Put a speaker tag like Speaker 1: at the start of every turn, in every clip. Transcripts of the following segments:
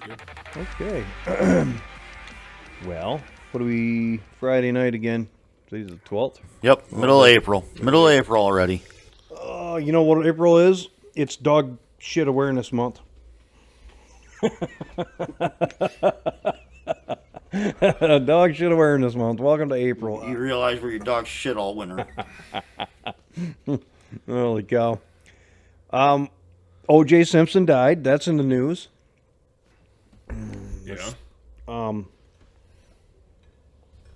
Speaker 1: Okay. Well, what are we? Friday night again. Today's the 12th.
Speaker 2: Yep, middle of April. Middle of April already.
Speaker 1: You know what April is? It's Dog Shit Awareness Month. Dog Shit Awareness Month. Welcome to April.
Speaker 2: You realize where your dog shit all winter.
Speaker 1: Holy cow. O.J. Simpson died. That's in the news.
Speaker 3: Yeah.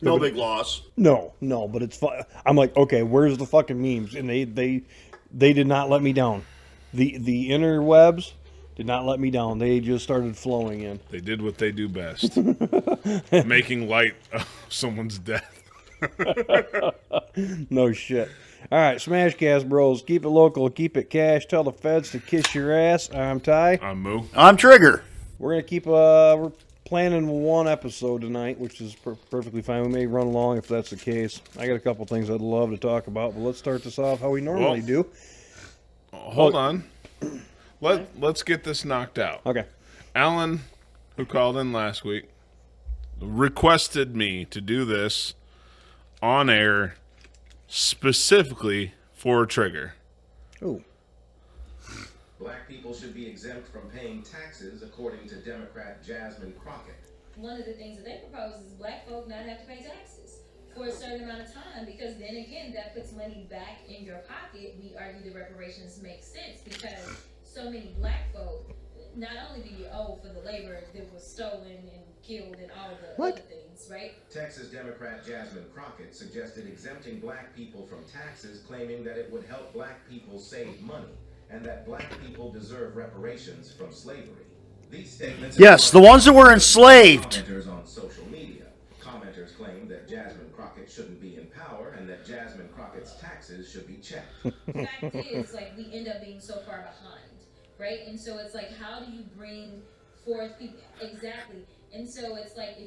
Speaker 2: No big loss.
Speaker 1: No, but it's fun. I'm like, okay, where's the fucking memes? And they did not let me down. The interwebs did not let me down. They just started flowing in.
Speaker 3: They did what they do best. Making light of someone's death.
Speaker 1: No shit. All right, SmashCastBros. Keep it local. Keep it cash. Tell the feds to kiss your ass. I'm Ty.
Speaker 3: I'm Moo.
Speaker 2: I'm Trigger.
Speaker 1: We're gonna keep we're planning one episode tonight, which is perfectly fine. We may run along if that's the case. I got a couple things I'd love to talk about, but let's start this off how we normally do.
Speaker 3: Hold on. Let's get this knocked out.
Speaker 1: Okay.
Speaker 3: Alan, who called in last week, requested me to do this on air specifically for Trigger.
Speaker 1: Ooh.
Speaker 4: Black people should be exempt from paying taxes, according to Democrat Jasmine Crockett.
Speaker 5: One of the things that they propose is black folk not have to pay taxes for a certain amount of time, because then again, that puts money back in your pocket. We argue the reparations make sense because so many black folk, not only do you owe for the labor that was stolen and killed and all the other things, right?
Speaker 4: Texas Democrat Jasmine Crockett suggested exempting black people from taxes, claiming that it would help black people save money and that black people deserve reparations from slavery. These statements...
Speaker 2: Yes, the ones that were enslaved.
Speaker 4: Commenters on social media. Commenters claim that Jasmine Crockett shouldn't be in power and that Jasmine Crockett's taxes should be checked.
Speaker 5: The fact is, like, we end up being so far behind, right? And so it's like, how do you bring forth people? Exactly. And so it's like,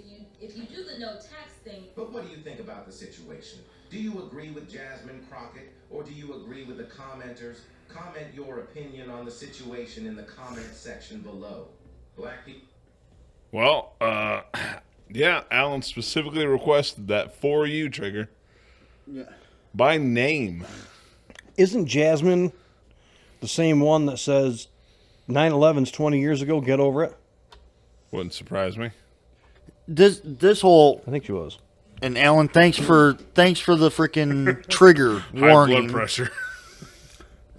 Speaker 5: if you do the no tax thing...
Speaker 4: But what do you think about the situation? Do you agree with Jasmine Crockett, or do you agree with the commenters? Comment your opinion on the situation in the comment section below. Black people...
Speaker 3: Well, yeah, Alan specifically requested that for you, Trigger.
Speaker 2: Yeah.
Speaker 3: By name.
Speaker 1: Isn't Jasmine the same one that says 9/11's 20 years ago, get over it?
Speaker 3: Wouldn't surprise me.
Speaker 2: This whole,
Speaker 1: I think she was.
Speaker 2: and Alan, thanks for the freaking trigger
Speaker 3: High
Speaker 2: warning.
Speaker 3: blood pressure.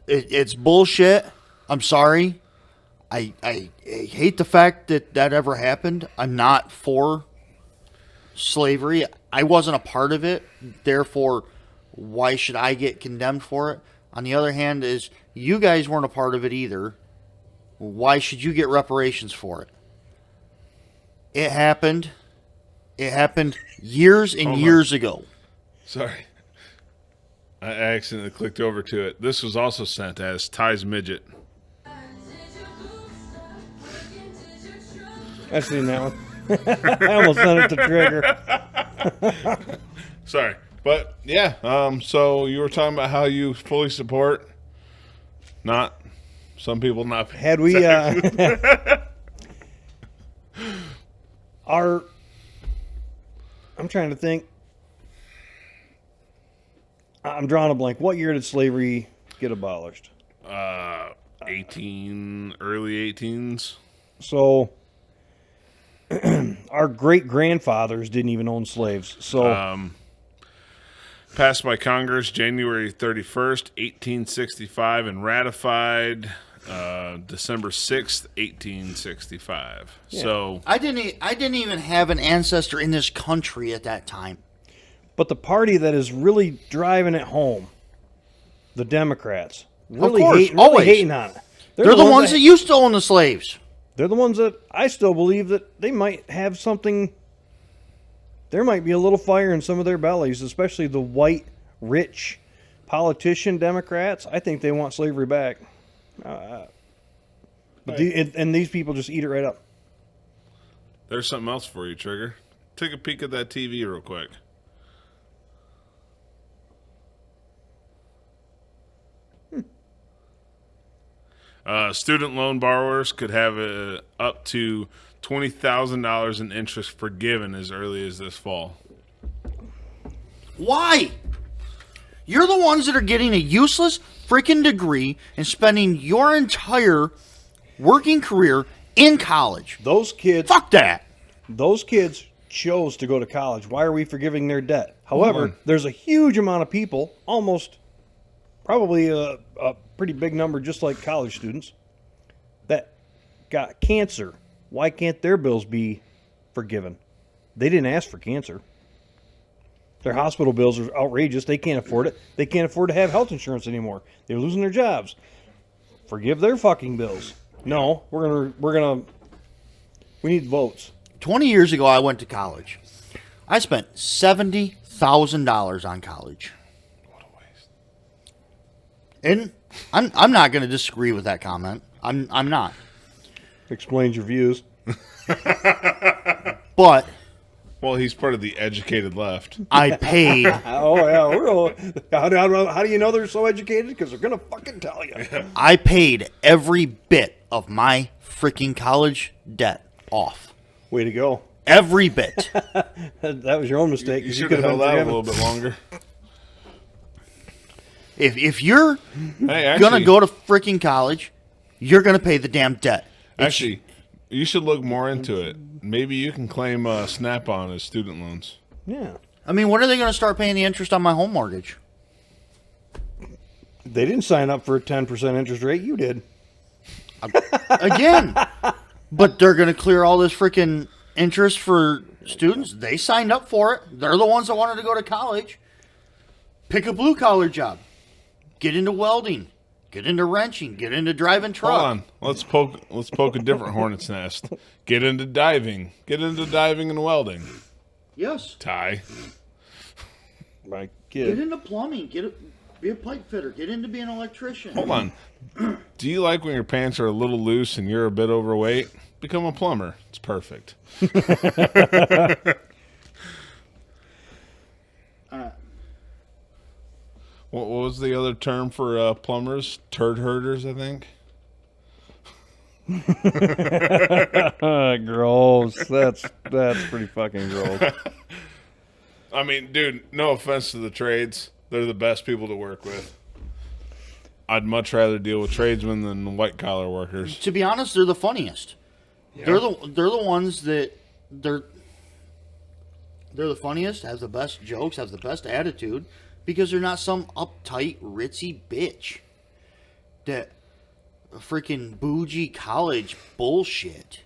Speaker 2: It's bullshit. I'm sorry. I hate the fact that ever happened. I'm not for slavery. I wasn't a part of it. Therefore, why should I get condemned for it? On the other hand, is you guys weren't a part of it either. Why should you get reparations for it? It happened. It happened years and years ago.
Speaker 3: Sorry. I accidentally clicked over to it. This was also sent as Ty's Midget.
Speaker 1: I've seen that one. I almost sent it to Trigger.
Speaker 3: Sorry. But, yeah, so you were talking about how you fully support not... Some people not...
Speaker 1: Had we... I'm trying to think. I'm drawing a blank. What year did slavery get abolished?
Speaker 3: early 18s.
Speaker 1: So, our great-grandfathers didn't even own slaves. So,
Speaker 3: Passed by Congress January 31st, 1865, and ratified December 6th, 1865.
Speaker 1: Yeah.
Speaker 3: So
Speaker 2: I didn't even have an ancestor in this country at that time.
Speaker 1: but the party that is really driving it home, the Democrats, really,
Speaker 2: course,
Speaker 1: really
Speaker 2: always.
Speaker 1: hating on it.
Speaker 2: They're the ones that used to own the slaves.
Speaker 1: They're the ones that I still believe that they might have something. There might be a little fire in some of their bellies, especially the white, rich politician Democrats. I think they want slavery back. And these people just eat it right up.
Speaker 3: there's something else for you, Trigger. Take a peek at that TV real quick. Student loan borrowers could have up to $20,000 in interest forgiven as early as this fall.
Speaker 2: Why? You're the ones that are getting a useless freaking degree and spending your entire working career in college.
Speaker 1: Those kids,
Speaker 2: Fuck that.
Speaker 1: those kids chose to go to college. Why are we forgiving their debt? However, there's a huge amount of people, almost probably a pretty big number, just like college students, that got cancer. Why can't their bills be forgiven? They didn't ask for cancer. Their hospital bills are outrageous. They can't afford it. They can't afford to have health insurance anymore. They're losing their jobs. Forgive their fucking bills. No, we need votes.
Speaker 2: 20 years ago, I went to college. I spent $70,000 on college.
Speaker 3: What a waste.
Speaker 2: And I'm not going to disagree with that comment. I'm not.
Speaker 1: Explains your views.
Speaker 2: But
Speaker 3: Well, he's part of the educated left.
Speaker 2: I paid.
Speaker 1: Oh yeah, we're all, how do you know they're so educated? Because they're gonna fucking tell you.
Speaker 2: I paid every bit of my freaking college debt off.
Speaker 1: Way to go.
Speaker 2: Every bit.
Speaker 1: That was your own mistake.
Speaker 3: You
Speaker 1: 'Cause
Speaker 3: should have
Speaker 1: could've
Speaker 3: held
Speaker 1: been
Speaker 3: out a
Speaker 1: forgiven.
Speaker 3: little bit longer.
Speaker 2: If you're
Speaker 3: Hey, actually,
Speaker 2: gonna go to freaking college, you're gonna pay the damn debt.
Speaker 3: actually, you should look more into it. Maybe you can claim Snap-on as student loans.
Speaker 1: Yeah.
Speaker 2: I mean, when are they gonna start paying the interest on my home mortgage?
Speaker 1: They didn't sign up for a 10% interest rate. You did.
Speaker 2: Again. But they're gonna clear all this freaking interest for students. They signed up for it. They're the ones that wanted to go to college. Pick a blue collar job. Get into welding. Get into wrenching. Get into driving truck.
Speaker 3: Hold on. Let's poke a different hornet's nest. Get into diving. Get into diving and welding.
Speaker 2: Yes.
Speaker 3: Ty.
Speaker 1: My
Speaker 2: Get
Speaker 1: kid.
Speaker 2: into plumbing. Be a pipe fitter. Get into being an electrician.
Speaker 3: Hold on. Do you like when your pants are a little loose and you're a bit overweight? Become a plumber. It's perfect. What was the other term for plumbers? Turd herders, I think.
Speaker 1: Gross. That's pretty fucking gross.
Speaker 3: I mean, dude, no offense to the trades. They're the best people to work with. I'd much rather deal with tradesmen than white collar workers.
Speaker 2: To be honest, they're the funniest.
Speaker 3: Yeah.
Speaker 2: They're the ones that they're the funniest, have the best jokes, have the best attitude, because they're not some uptight, ritzy bitch that freaking bougie college bullshit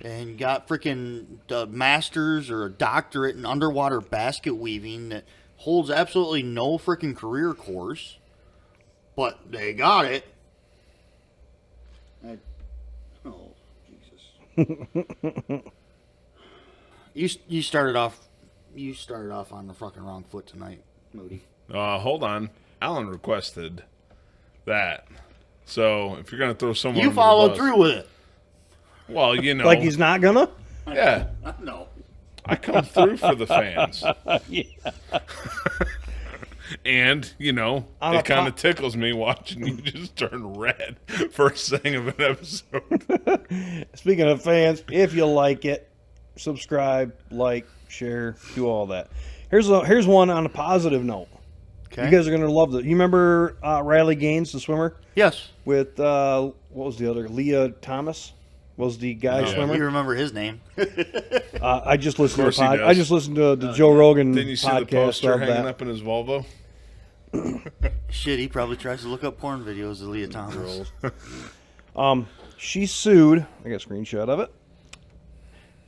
Speaker 2: and got freaking the master's or a doctorate in underwater basket weaving that holds absolutely no freaking career course, but they got it. Oh, Jesus. You started off on the fucking wrong foot tonight, Moody.
Speaker 3: Hold on. Alan requested that. So if you're going to throw someone
Speaker 2: You
Speaker 3: under the
Speaker 2: followed
Speaker 3: bus-
Speaker 2: through with it.
Speaker 3: Well, you know.
Speaker 1: Like he's not gonna?
Speaker 3: Yeah.
Speaker 2: No.
Speaker 3: I come through for the fans.
Speaker 1: Yeah.
Speaker 3: And, you know,
Speaker 1: On
Speaker 3: it
Speaker 1: a
Speaker 3: kind of tickles me watching you just turn red first thing of an episode.
Speaker 1: Speaking of fans, if you like it, subscribe, like, share, do all that. Here's one on a positive note.
Speaker 2: Okay.
Speaker 1: You guys are gonna love it. You remember Riley Gaines, the swimmer,
Speaker 2: Yes.
Speaker 1: with what was the other? Leah Thomas was the guy
Speaker 3: Yeah.
Speaker 1: swimmer.
Speaker 2: You remember his name.
Speaker 1: I just listened
Speaker 3: Of
Speaker 1: to
Speaker 3: course he does.
Speaker 1: I just listened to the Joe Rogan
Speaker 3: Didn't you see the
Speaker 1: podcast
Speaker 3: poster
Speaker 1: of
Speaker 3: hanging
Speaker 1: that.
Speaker 3: up in his Volvo?
Speaker 2: Shit, he probably tries to look up porn videos of Leah Thomas.
Speaker 1: She sued. I got a screenshot of it.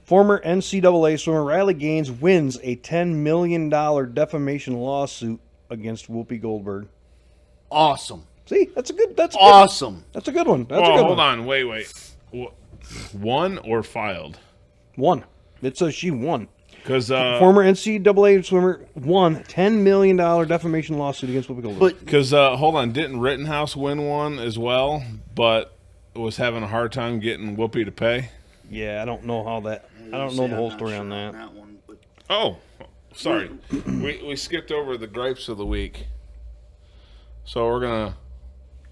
Speaker 1: Former NCAA swimmer Riley Gaines wins a $10 million defamation lawsuit against Whoopi Goldberg.
Speaker 2: Awesome.
Speaker 1: See, that's a good.
Speaker 2: Awesome.
Speaker 1: That's a good one. That's a
Speaker 3: Oh,
Speaker 1: good
Speaker 3: hold
Speaker 1: one.
Speaker 3: on. Wait. Won or filed?
Speaker 1: One. It says she won.
Speaker 3: Because
Speaker 1: Former NCAA swimmer won $10 million defamation lawsuit against Whoopi Goldberg.
Speaker 2: But
Speaker 3: hold on, didn't Rittenhouse win one as well, but was having a hard time getting Whoopi to pay?
Speaker 1: Yeah, I don't know how that. I don't know the whole story on that.
Speaker 2: one, but
Speaker 3: Oh, sorry. we skipped over the gripes of the week. So we're going to...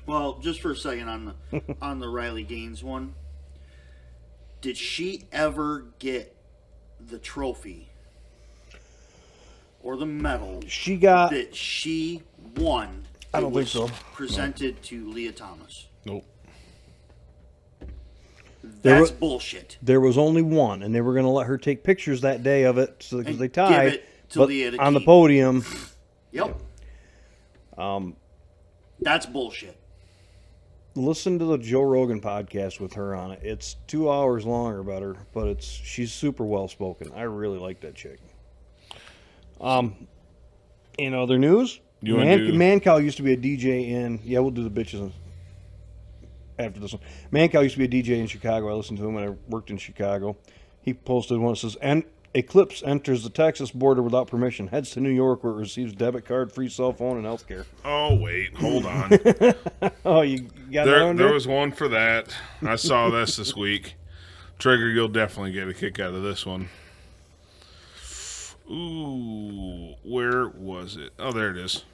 Speaker 2: well, just for a second on the Riley Gaines one. did she ever get the trophy or the medal
Speaker 1: She got.
Speaker 2: that she won?
Speaker 1: I don't
Speaker 2: that
Speaker 1: think
Speaker 2: was
Speaker 1: so.
Speaker 2: Presented to Leah Thomas.
Speaker 3: Nope.
Speaker 2: That's bullshit.
Speaker 1: There was only one, and they were going to let her take pictures that day of it because
Speaker 2: And
Speaker 1: they tied.
Speaker 2: give it to
Speaker 1: but
Speaker 2: Leah to
Speaker 1: on the
Speaker 2: keep.
Speaker 1: podium,
Speaker 2: Yep. That's bullshit.
Speaker 1: listen to the Joe Rogan podcast with her on it. It's 2 hours long or better, but she's super well spoken. I really like that chick. In other news,
Speaker 3: You wanna do-
Speaker 1: Mancow used to be a DJ in. Yeah, we'll do the bitches after this one. Mancow used to be a DJ in Chicago. I listened to him when I worked in Chicago. He posted one that says, "And Eclipse enters the Texas border without permission. Heads to New York where it receives debit card, free cell phone, and health care."
Speaker 3: Oh, wait. Hold on.
Speaker 1: Oh, you got that one
Speaker 3: There
Speaker 1: there?
Speaker 3: was one for that. I saw this week. Trigger, you'll definitely get a kick out of this one. Ooh, where was it? Oh, there it is.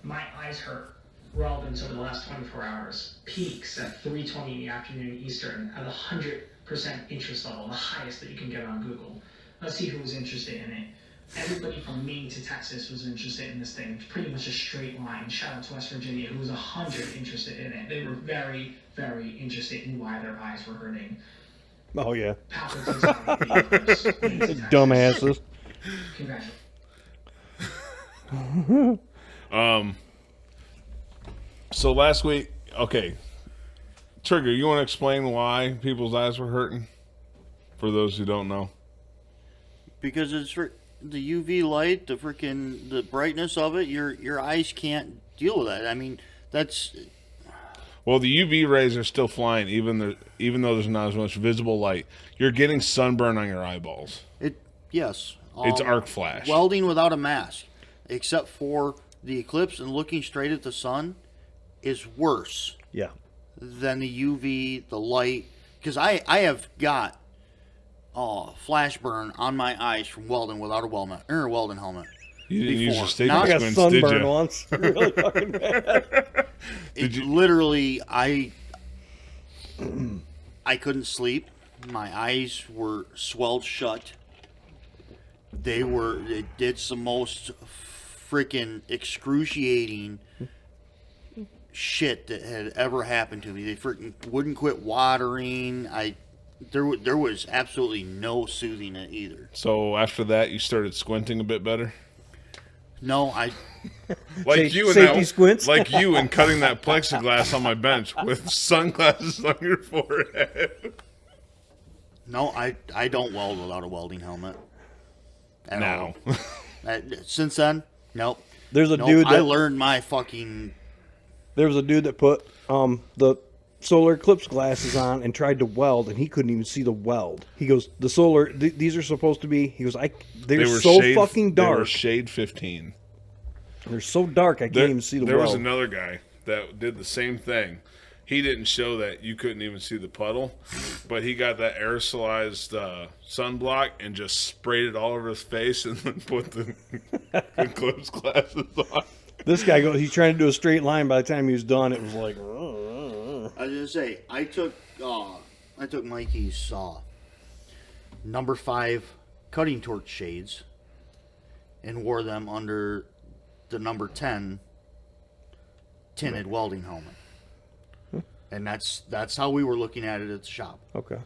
Speaker 6: My eyes hurt. Relevance over the last 24 hours. Peaks at 3:20 in the afternoon Eastern at 100% interest level, the highest that you can get on Google. Let's see who was interested in it. Everybody from Maine to Texas was interested in this thing. It's pretty much a straight line. Shout out to West Virginia, who was 100 interested in it. They were very, very interested in why their eyes were hurting.
Speaker 1: Oh, yeah.
Speaker 6: Palpitations on the universe. Maine to Texas.
Speaker 1: Dumbasses.
Speaker 6: Congratulations.
Speaker 3: So last week, okay. Trigger, you want to explain why people's eyes were hurting? For those who don't know.
Speaker 2: Because it's the UV light, the brightness of it. Your eyes can't deal with that. I mean, that's
Speaker 3: Well, the UV rays are still flying, even though there's not as much visible light. You're getting sunburn on your eyeballs.
Speaker 2: it. Yes,
Speaker 3: It's arc flash.
Speaker 2: welding without a mask, except for the eclipse and looking straight at the sun, is worse
Speaker 1: Yeah.
Speaker 2: than the UV, the light. Because I have got flash burn on my eyes from welding without a welding helmet.
Speaker 3: You didn't use
Speaker 2: before.
Speaker 3: your safety
Speaker 2: Now-
Speaker 1: I got
Speaker 3: squints, did
Speaker 1: sunburned
Speaker 3: you?
Speaker 1: once. Really fucking bad.
Speaker 2: It literally, I couldn't sleep. My eyes were swelled shut. It did some most freaking excruciating shit that had ever happened to me. They freaking wouldn't quit watering. There was absolutely no soothing it either.
Speaker 3: So after that, you started squinting a bit better?
Speaker 2: No,
Speaker 3: Like you and
Speaker 1: safety
Speaker 3: that,
Speaker 1: squints?
Speaker 3: like you and cutting that plexiglass on my bench with sunglasses on your forehead.
Speaker 2: I don't weld without a welding helmet. At
Speaker 3: Now.
Speaker 2: all. Since then, nope.
Speaker 1: There's a
Speaker 2: Nope,
Speaker 1: dude
Speaker 2: I
Speaker 1: that
Speaker 2: learned my fucking.
Speaker 1: there was a dude that put the solar eclipse glasses on and tried to weld, and he couldn't even see the weld. He goes, "The solar these are supposed to be." He goes, "They're so fucking
Speaker 3: They were
Speaker 1: dark.
Speaker 3: shade 15.
Speaker 1: They're so dark, I can't even see the
Speaker 3: There
Speaker 1: weld."
Speaker 3: was another guy that did the same thing. He didn't show that you couldn't even see the puddle, but he got that aerosolized sunblock and just sprayed it all over his face and then put the eclipse glasses on.
Speaker 1: This guy goes, he's trying to do a straight line. By the time he was done, it was like,
Speaker 2: I was gonna say I took Mikey's number 5 cutting torch shades and wore them under the number 10 tinted welding helmet. And that's how we were looking at it at the shop.
Speaker 1: okay.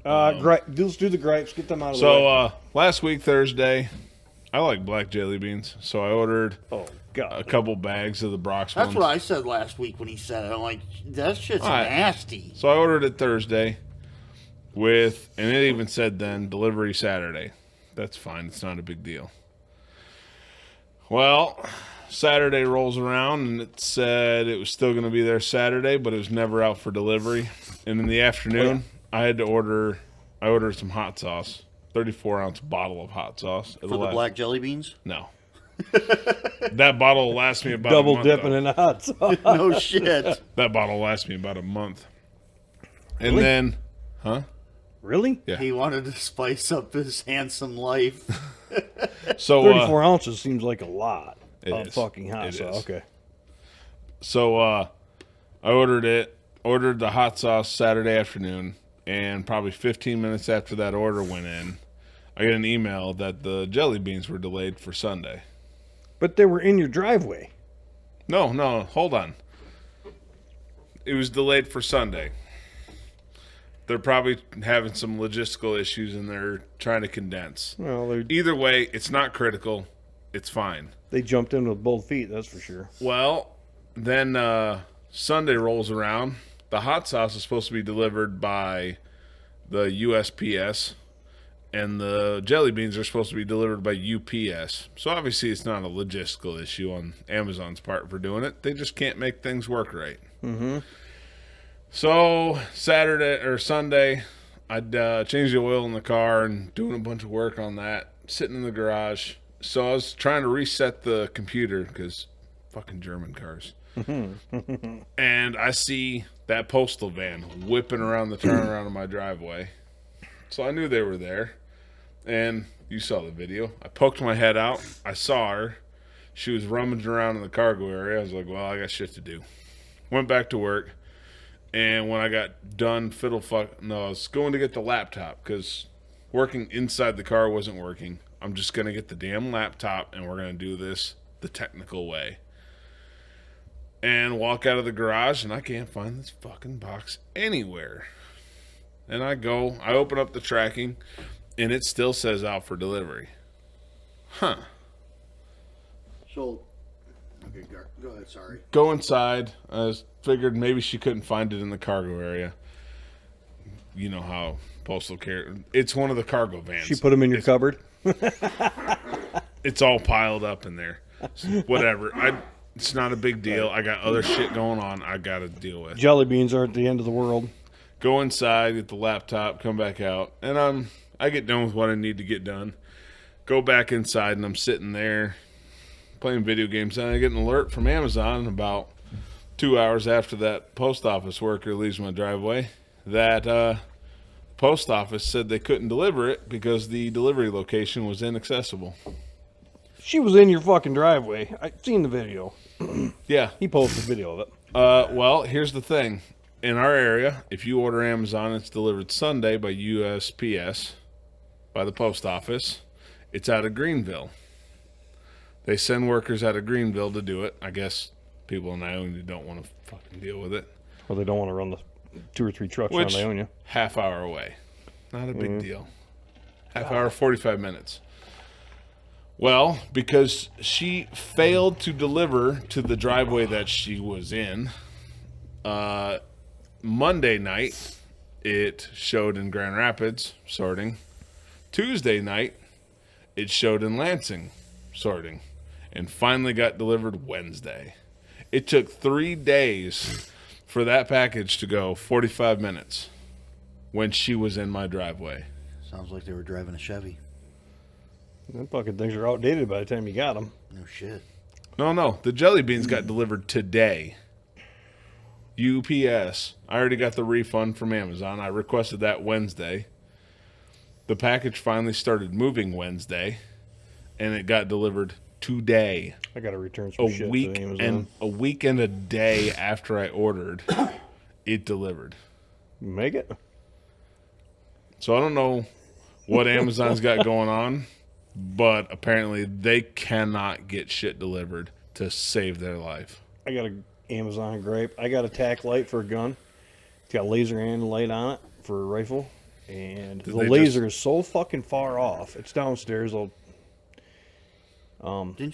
Speaker 1: Let's do the gripes. Get them out of the way.
Speaker 3: So last week, Thursday, I like black jelly beans, so I ordered
Speaker 1: Oh
Speaker 3: a
Speaker 1: God.
Speaker 3: couple bags of the Brock's
Speaker 2: That's
Speaker 3: ones.
Speaker 2: what I said last week when he said it. I'm like, that shit's
Speaker 3: Alright.
Speaker 2: nasty.
Speaker 3: So I ordered it Thursday and it even said then delivery Saturday. That's fine. It's not a big deal. Well, Saturday rolls around and it said it was still going to be there Saturday, but it was never out for delivery. And in the afternoon, I ordered some hot sauce, 34-ounce bottle of hot sauce.
Speaker 2: For the black jelly beans?
Speaker 3: No. That bottle will last me about a
Speaker 1: Double
Speaker 3: month,
Speaker 1: dipping
Speaker 3: though.
Speaker 1: in the hot sauce.
Speaker 2: No shit.
Speaker 3: That bottle will last me about a month. And then,
Speaker 1: Really?
Speaker 3: Yeah.
Speaker 2: He wanted to spice up his handsome life.
Speaker 3: so
Speaker 1: 34 ounces seems like a lot
Speaker 3: It
Speaker 1: of
Speaker 3: is.
Speaker 1: fucking hot
Speaker 3: It
Speaker 1: sauce.
Speaker 3: is.
Speaker 1: Okay.
Speaker 3: So I ordered it, ordered the hot sauce Saturday afternoon, and probably 15 minutes after that order went in, I get an email that the jelly beans were delayed for Sunday.
Speaker 1: But they were in your driveway.
Speaker 3: No, hold on. It was delayed for Sunday. They're probably having some logistical issues and they're trying to condense.
Speaker 1: Well,
Speaker 3: Either way, it's not critical. It's fine.
Speaker 1: they jumped in with both feet, that's for sure.
Speaker 3: Well, then Sunday rolls around. The hot sauce is supposed to be delivered by the USPS, and the jelly beans are supposed to be delivered by UPS. So obviously it's not a logistical issue on Amazon's part for doing it. They just can't make things work right.
Speaker 1: Mm-hmm.
Speaker 3: So Saturday or Sunday, I'd changed the oil in the car and doing a bunch of work on that, sitting in the garage. So I was trying to reset the computer because fucking German cars. And I see that postal van whipping around the turnaround of my driveway. So I knew they were there. And you saw the video. I poked my head out. I saw her. She was rummaging around in the cargo area. I was like, well, I got shit to do. Went back to work. And when I got done, I was going to get the laptop because working inside the car wasn't working. I'm just going to get the damn laptop and we're going to do this the technical way. And walk out of the garage and I can't find this fucking box anywhere. And I open up the tracking and it still says out for delivery. Huh.
Speaker 2: So, okay, go ahead, sorry.
Speaker 3: Go inside. I figured maybe she couldn't find it in the cargo area. You know how postal care, it's one of the cargo vans.
Speaker 1: She put them in your cupboard?
Speaker 3: It's all piled up in there. Whatever. It's not a big deal. I got other shit going on I got to deal with.
Speaker 1: Jelly beans aren't the end of the world.
Speaker 3: Go inside, get the laptop, come back out, and I get done with what I need to get done. Go back inside, and I'm sitting there playing video games, and I get an alert from Amazon about 2 hours after that post office worker leaves my driveway that post office said they couldn't deliver it because the delivery location was inaccessible.
Speaker 1: She was in your fucking driveway. I've seen the video.
Speaker 3: Yeah.
Speaker 1: He posted a video of it.
Speaker 3: Well, here's the thing. In our area, if you order Amazon, it's delivered Sunday by USPS, by the post office. It's out of Greenville. They send workers out of Greenville to do it. I guess people in Ionia don't want to fucking deal with it.
Speaker 1: Well, they don't want to run the 2 or 3 trucks
Speaker 3: Which,
Speaker 1: around Ionia.
Speaker 3: half hour away. Not a big deal. Half hour, 45 minutes. Well, because she failed to deliver to the driveway that she was in, Monday night, it showed in Grand Rapids, sorting. Tuesday night, it showed in Lansing, sorting. And finally got delivered Wednesday. It took 3 days for that package to go 45 minutes when she was in my driveway.
Speaker 2: Sounds like they were driving a Chevy.
Speaker 1: Them fucking things are outdated by the time you got them.
Speaker 2: No shit.
Speaker 3: No. The jelly beans got delivered today. UPS. I already got the refund from Amazon. I requested that Wednesday. The package finally started moving Wednesday, and it got delivered today.
Speaker 1: I got to return some shit to Amazon.
Speaker 3: A week and a day after I ordered, it delivered.
Speaker 1: Make it?
Speaker 3: So I don't know what Amazon's got going on, but apparently they cannot get shit delivered to save their life.
Speaker 1: I got an Amazon grape. I got a tack light for a gun. It's got a laser and light on it for a rifle. And the laser is so fucking far off. It's downstairs.
Speaker 2: Didn't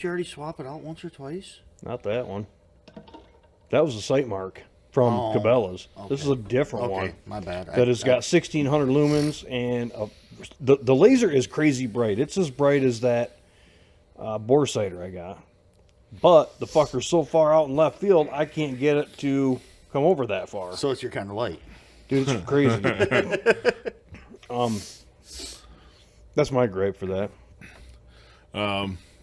Speaker 2: you already swap it out once or twice?
Speaker 1: Not that one. That was a sight mark from Cabela's.
Speaker 2: Okay.
Speaker 1: This is a different one.
Speaker 2: Okay, my bad.
Speaker 1: That has got 1600 lumens, and the laser is crazy bright. It's as bright as that bore sighter I got. But the fucker's so far out in left field, I can't get it to come over that far.
Speaker 2: So it's your kind of light.
Speaker 1: Dude, it's crazy. That's my gripe for that.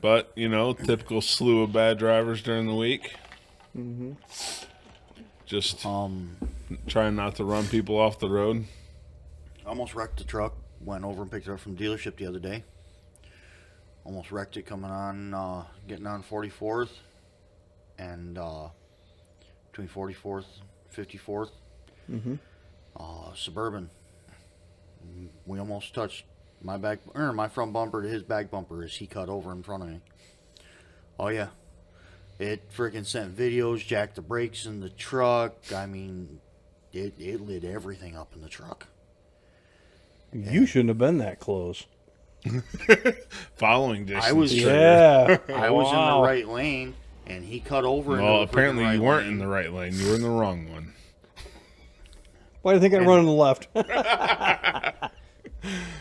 Speaker 3: But, you know, typical slew of bad drivers during the week.
Speaker 1: Mm-hmm.
Speaker 3: Just trying not to run people off the road.
Speaker 2: Almost wrecked the truck. Went over and picked it up from the dealership the other day. Almost wrecked it coming on, getting on 44th and between 44th and 54th. Suburban. We almost touched my front bumper to his back bumper as he cut over in front of me. Oh yeah, it freaking sent videos, jacked the brakes in the truck. I mean, it lit everything up in the truck.
Speaker 1: You shouldn't have been that close.
Speaker 3: Following distance.
Speaker 2: I was
Speaker 1: Yeah.
Speaker 2: I was in
Speaker 1: Wow.
Speaker 2: the right lane, and he cut over.
Speaker 3: Well,
Speaker 2: into the
Speaker 3: apparently
Speaker 2: freaking
Speaker 3: you
Speaker 2: right
Speaker 3: weren't
Speaker 2: lane.
Speaker 3: in the right lane. You were in the wrong one.
Speaker 1: Why do you think I run on the left?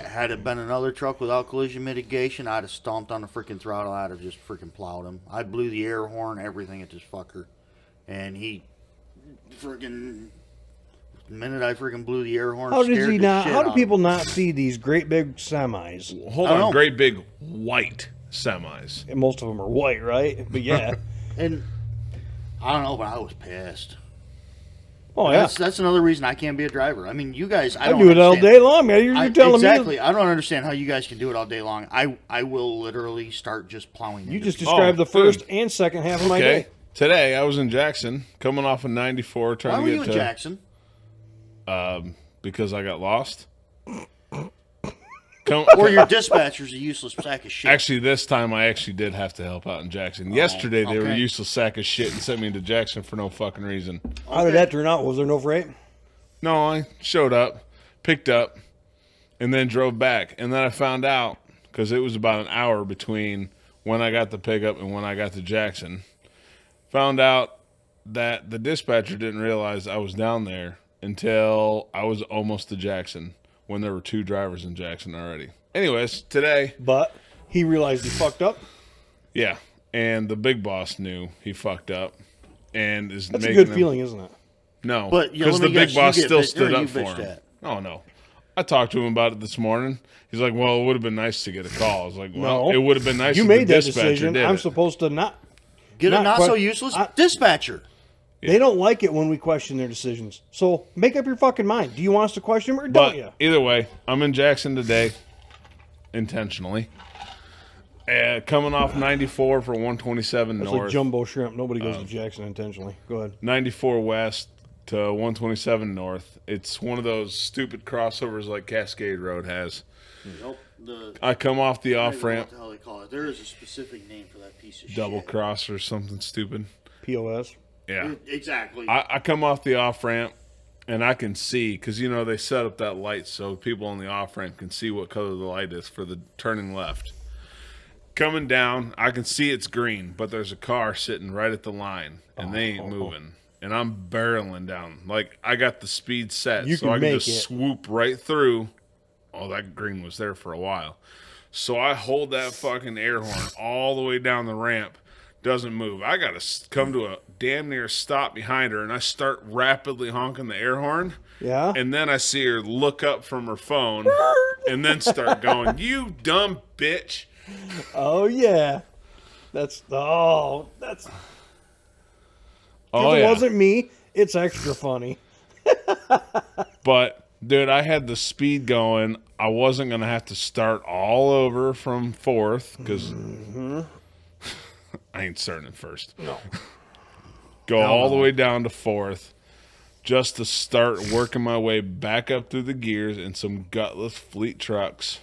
Speaker 2: Had it been another truck without collision mitigation, I'd have stomped on the freaking throttle. I'd have just freaking plowed him. I blew the air horn, everything at this fucker. And he freaking... The minute I freaking blew the air horn,
Speaker 1: How did
Speaker 2: scared
Speaker 1: he
Speaker 2: the
Speaker 1: not?
Speaker 2: shit
Speaker 1: How
Speaker 2: out
Speaker 1: do
Speaker 2: of
Speaker 1: people
Speaker 2: him.
Speaker 1: not see these great big semis?
Speaker 3: Hold
Speaker 2: I don't
Speaker 3: on.
Speaker 2: know.
Speaker 3: Great big white semis.
Speaker 1: And most of them are white, right? But yeah.
Speaker 2: And I don't know, but I was pissed.
Speaker 1: Oh yeah.
Speaker 2: That's another reason I can't be a driver. I mean, you guys, I
Speaker 1: I
Speaker 2: don't
Speaker 1: do it all
Speaker 2: understand-
Speaker 1: day long, man. You're telling
Speaker 2: exactly.
Speaker 1: me.
Speaker 2: I don't understand how you guys can do it all day long. I will literally start just plowing.
Speaker 1: You
Speaker 2: into
Speaker 1: just
Speaker 2: people.
Speaker 1: described the
Speaker 3: dude.
Speaker 1: first and second half of my
Speaker 3: Okay.
Speaker 1: day.
Speaker 3: Today I was in Jackson, coming off of 94, trying
Speaker 2: Why
Speaker 3: to
Speaker 2: were
Speaker 3: get
Speaker 2: you in
Speaker 3: to
Speaker 2: Jackson?
Speaker 3: because I got lost.
Speaker 2: Or your dispatcher's a useless sack of shit.
Speaker 3: Actually, this time I actually did have to help out in Jackson. Yesterday they were
Speaker 2: okay.
Speaker 3: useless sack of shit and sent me to Jackson for no fucking reason.
Speaker 1: How did that turn out? Was there no freight?
Speaker 3: No, I showed up, picked up, and then drove back. And then I found out, because it was about an hour between when I got the pickup and when I got to Jackson, found out that the dispatcher didn't realize I was down there until I was almost to Jackson, when there were 2 drivers in Jackson already. Anyways, today,
Speaker 1: But he realized he fucked up.
Speaker 3: yeah, and the big boss knew he fucked up and is
Speaker 1: That's a
Speaker 3: making
Speaker 1: good
Speaker 3: him-
Speaker 1: feeling, isn't it?
Speaker 3: No,
Speaker 2: But, yeah,
Speaker 3: because
Speaker 2: let
Speaker 3: the
Speaker 2: me
Speaker 3: big
Speaker 2: guess,
Speaker 3: boss
Speaker 2: you get
Speaker 3: still
Speaker 2: bitched-
Speaker 3: stood
Speaker 2: or
Speaker 3: up
Speaker 2: you
Speaker 3: for
Speaker 2: bitched
Speaker 3: him.
Speaker 2: at.
Speaker 3: Oh no, I talked to him about it this morning. He's like, "Well, it would have been nice to get a call." I was like, "Well,
Speaker 1: No.
Speaker 3: it would have been nice."
Speaker 1: You
Speaker 3: if
Speaker 1: made
Speaker 3: the
Speaker 1: that
Speaker 3: dispatcher
Speaker 1: decision.
Speaker 3: did
Speaker 1: I'm
Speaker 3: it.
Speaker 1: supposed to not.
Speaker 2: Get a
Speaker 1: not
Speaker 2: not
Speaker 1: que-
Speaker 2: so useless
Speaker 1: I-
Speaker 2: dispatcher.
Speaker 1: They don't like it when we question their decisions. So make up your fucking mind. Do you want us to question them or
Speaker 3: But
Speaker 1: don't you?
Speaker 3: either way, I'm in Jackson today, intentionally. Coming off 94 for 127
Speaker 1: It's
Speaker 3: north,
Speaker 1: like jumbo shrimp. Nobody goes to Jackson intentionally. Go ahead.
Speaker 3: 94 west to 127 north. It's one of those stupid crossovers like Cascade Road has.
Speaker 2: Nope.
Speaker 3: I come off the
Speaker 2: I
Speaker 3: off
Speaker 2: don't know
Speaker 3: ramp,
Speaker 2: what the hell they call it. There is a specific name for that piece of
Speaker 3: double
Speaker 2: shit.
Speaker 3: cross or something stupid.
Speaker 1: POS.
Speaker 3: Yeah.
Speaker 2: Exactly.
Speaker 3: I come off the off ramp and I can see, because you know they set up that light so people on the off ramp can see what color the light is for the turning left. Coming down, I can see it's green, but there's a car sitting right at the line and they ain't moving. And I'm barreling down. Like I got the speed set
Speaker 1: You
Speaker 3: so
Speaker 1: can
Speaker 3: I can
Speaker 1: make
Speaker 3: just
Speaker 1: it.
Speaker 3: swoop right through. Oh, that green was there for a while. So I hold that fucking air horn all the way down the ramp. Doesn't move. I got to come to a damn near stop behind her, and I start rapidly honking the air horn.
Speaker 1: Yeah.
Speaker 3: And then I see her look up from her phone and then start going, "You dumb bitch."
Speaker 1: Oh yeah. That's
Speaker 3: Oh,
Speaker 1: if
Speaker 3: yeah.
Speaker 1: it wasn't me, it's extra funny.
Speaker 3: But, dude, I had the speed going. I wasn't going to have to start all over from fourth because I ain't starting at first.
Speaker 1: No.
Speaker 3: Go all the way down to fourth just to start working my way back up through the gears in some gutless fleet trucks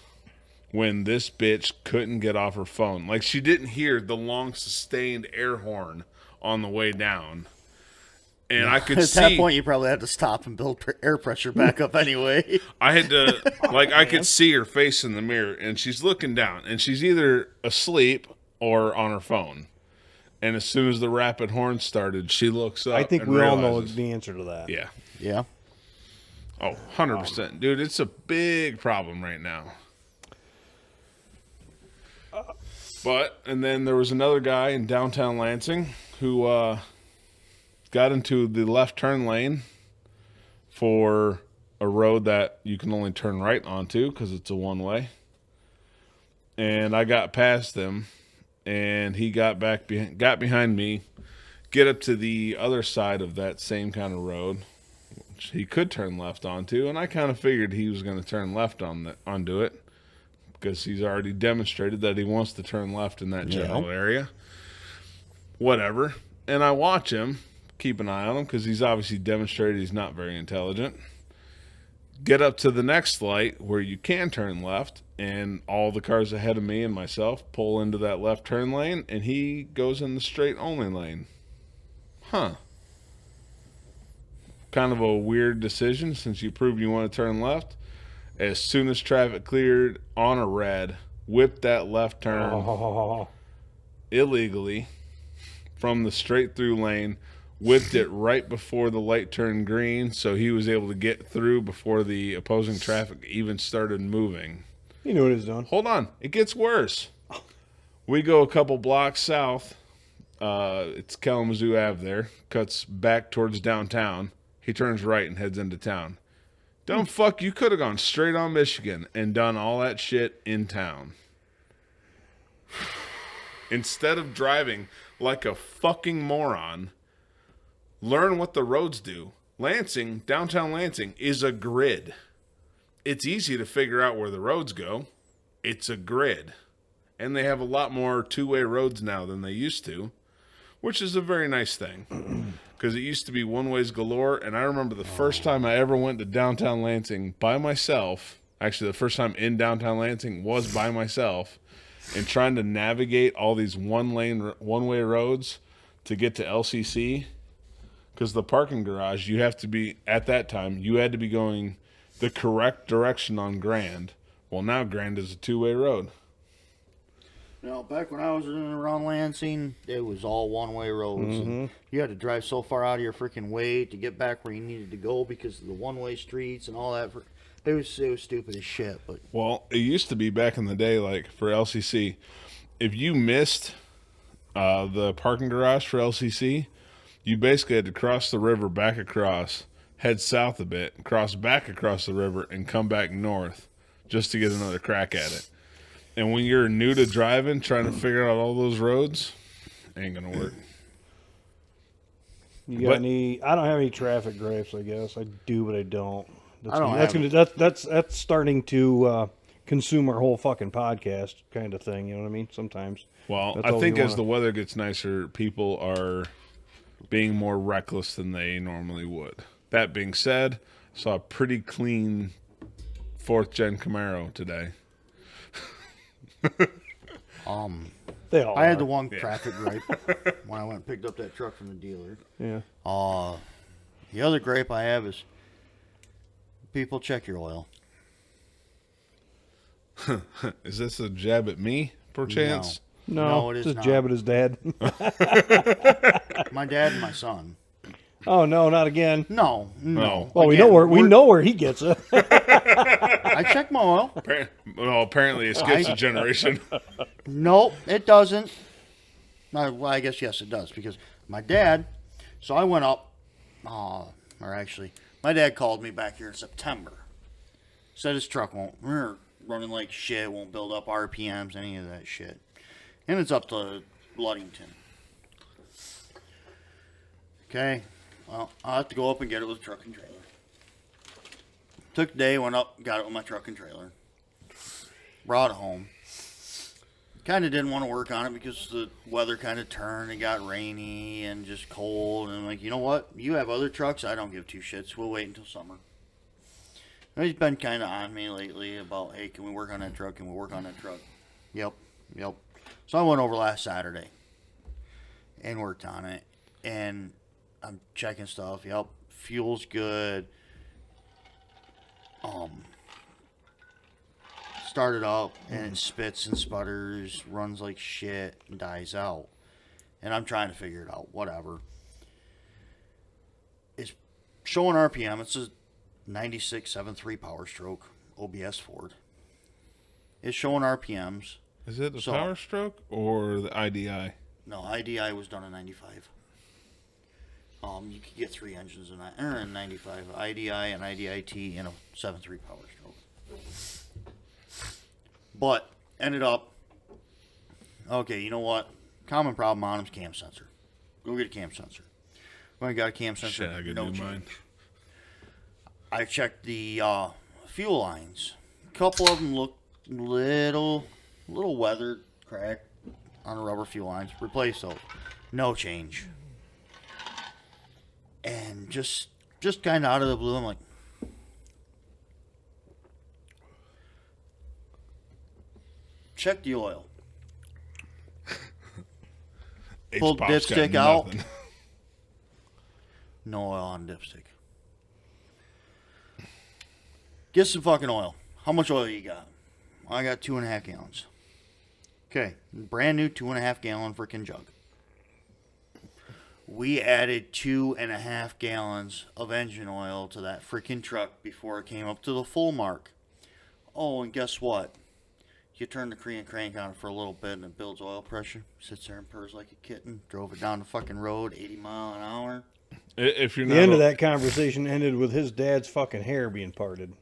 Speaker 3: when this bitch couldn't get off her phone. Like, she didn't hear the long sustained air horn on the way down. And I could
Speaker 2: At
Speaker 3: see
Speaker 2: that point, you probably had to stop and build air pressure back up anyway.
Speaker 3: I had to, like, I could see her face in the mirror, and she's looking down, and she's either asleep or on her phone. And as soon as the rapid horn started, she looks up.
Speaker 1: I think
Speaker 3: and
Speaker 1: we all know
Speaker 3: realizes-
Speaker 1: the answer to that.
Speaker 3: Yeah.
Speaker 2: Yeah.
Speaker 3: Oh, 100%. Dude, it's a big problem right now. But, and then there was another guy in downtown Lansing who got into the left turn lane for a road that you can only turn right onto because it's a one-way. And I got past him, and he got behind me, get up to the other side of that same kind of road, which he could turn left onto, and I kind of figured he was going to turn left onto it because he's already demonstrated that he wants to turn left in that general area. Whatever. And I watch him keep an eye on him because he's obviously demonstrated he's not very intelligent. Get up to the next light where you can turn left, and all the cars ahead of me and myself pull into that left turn lane, and he goes in the straight only lane. Huh. Kind of a weird decision since you proved you want to turn left. As soon as traffic cleared on a red, whipped that left turn illegally from the straight through lane, whipped it right before the light turned green, so he was able to get through before the opposing traffic even started moving.
Speaker 1: You knew what he was doing.
Speaker 3: Hold on, it gets worse. We go a couple blocks south. It's Kalamazoo Ave there. Cuts back towards downtown. He turns right and heads into town. Dumb fuck, you could have gone straight on Michigan and done all that shit in town. Instead of driving like a fucking moron, learn what the roads do. Lansing, downtown Lansing, is a grid. It's easy to figure out where the roads go. It's a grid. And they have a lot more two-way roads now than they used to, which is a very nice thing. Because it used to be one-ways galore, and I remember the first time I ever went to downtown Lansing by myself, actually the first time in downtown Lansing was by myself, and trying to navigate all these one-way roads to get to LCC. Because the parking garage, you have to be, at that time, you had to be going the correct direction on Grand. Well, now Grand is a two-way road.
Speaker 2: Back when I was in and around Lansing, it was all one-way roads. And you had to drive so far out of your freaking way to get back where you needed to go because of the one-way streets and all that. It was stupid as shit. But
Speaker 3: well, it used to be back in the day, like for LCC, if you missed the parking garage for LCC, you basically had to cross the river back across, head south a bit, cross back across the river, and come back north just to get another crack at it. And when you're new to driving, trying to figure out all those roads, ain't gonna work.
Speaker 1: You got any? I don't have any traffic gripes. I guess I do, but I don't. That's starting to consume our whole fucking podcast, kind of thing. You know what I mean? Sometimes.
Speaker 3: Well, I think as the weather gets nicer, people are being more reckless than they normally would. That being said, I saw a pretty clean 4th gen Camaro today.
Speaker 2: I had the one traffic gripe when I went and picked up that truck from the dealer.
Speaker 1: Yeah.
Speaker 2: The other gripe I have is people check your oil.
Speaker 3: Is this a jab at me, perchance?
Speaker 1: No,
Speaker 2: it is
Speaker 1: just
Speaker 2: not.
Speaker 1: jab at his dad.
Speaker 2: My dad and my son.
Speaker 1: Oh no, not again.
Speaker 2: No.
Speaker 1: Well, we know where he gets it.
Speaker 2: I check my oil.
Speaker 3: Well, apparently it skips a generation.
Speaker 2: Nope, it doesn't. Well, I guess yes, it does because my dad. So I went up. My dad called me back here in September. Said his truck won't running like shit, won't build up RPMs, any of that shit, and it's up to Ludington. Okay. Well, I'll have to go up and get it with a truck and trailer. Took a day, went up, got it with my truck and trailer. Brought it home. Kind of didn't want to work on it because the weather kind of turned. It got rainy and just cold. And I'm like, you know what? You have other trucks. I don't give two shits. We'll wait until summer. And he's been kind of on me lately about, hey, can we work on that truck? Can we work on that truck? Yep. So I went over last Saturday and worked on it. And I'm checking stuff. Yep, fuel's good. Started up and it spits and sputters, runs like shit, and dies out. And I'm trying to figure it out. Whatever. It's showing RPM. It's a 96.73 Power Stroke OBS Ford. It's showing RPMs.
Speaker 3: Is it the Power Stroke or the IDI?
Speaker 2: No, IDI was done in 95. You could get 3 engines in 95, IDI and IDIT in a 7.3 Power Stroke. But ended up, okay, you know what? Common problem on them is cam sensor. Go get a cam sensor. When I got a cam sensor,
Speaker 3: Shit, I could
Speaker 2: no
Speaker 3: do
Speaker 2: change.
Speaker 3: mine.
Speaker 2: I checked the fuel lines. A couple of them look little weathered, cracked on the rubber fuel lines. Replace those. No change. just kind of out of the blue, I'm like, check the oil. Pulled
Speaker 3: H-Pop's got
Speaker 2: dipstick out.
Speaker 3: nothing.
Speaker 2: No oil on dipstick. Get some fucking oil. How much oil you got? I got 2.5 gallons. Okay, brand new 2.5 gallon freaking jug. We added 2.5 gallons of engine oil to that freaking truck before it came up to the full mark. Oh, and guess what? You turn the Korean crank on for a little bit and it builds oil pressure. Sits there and purrs like a kitten. Drove it down the fucking road, 80 mile an hour.
Speaker 3: If you're
Speaker 1: The
Speaker 3: not
Speaker 1: end of that conversation ended with his dad's fucking hair being parted.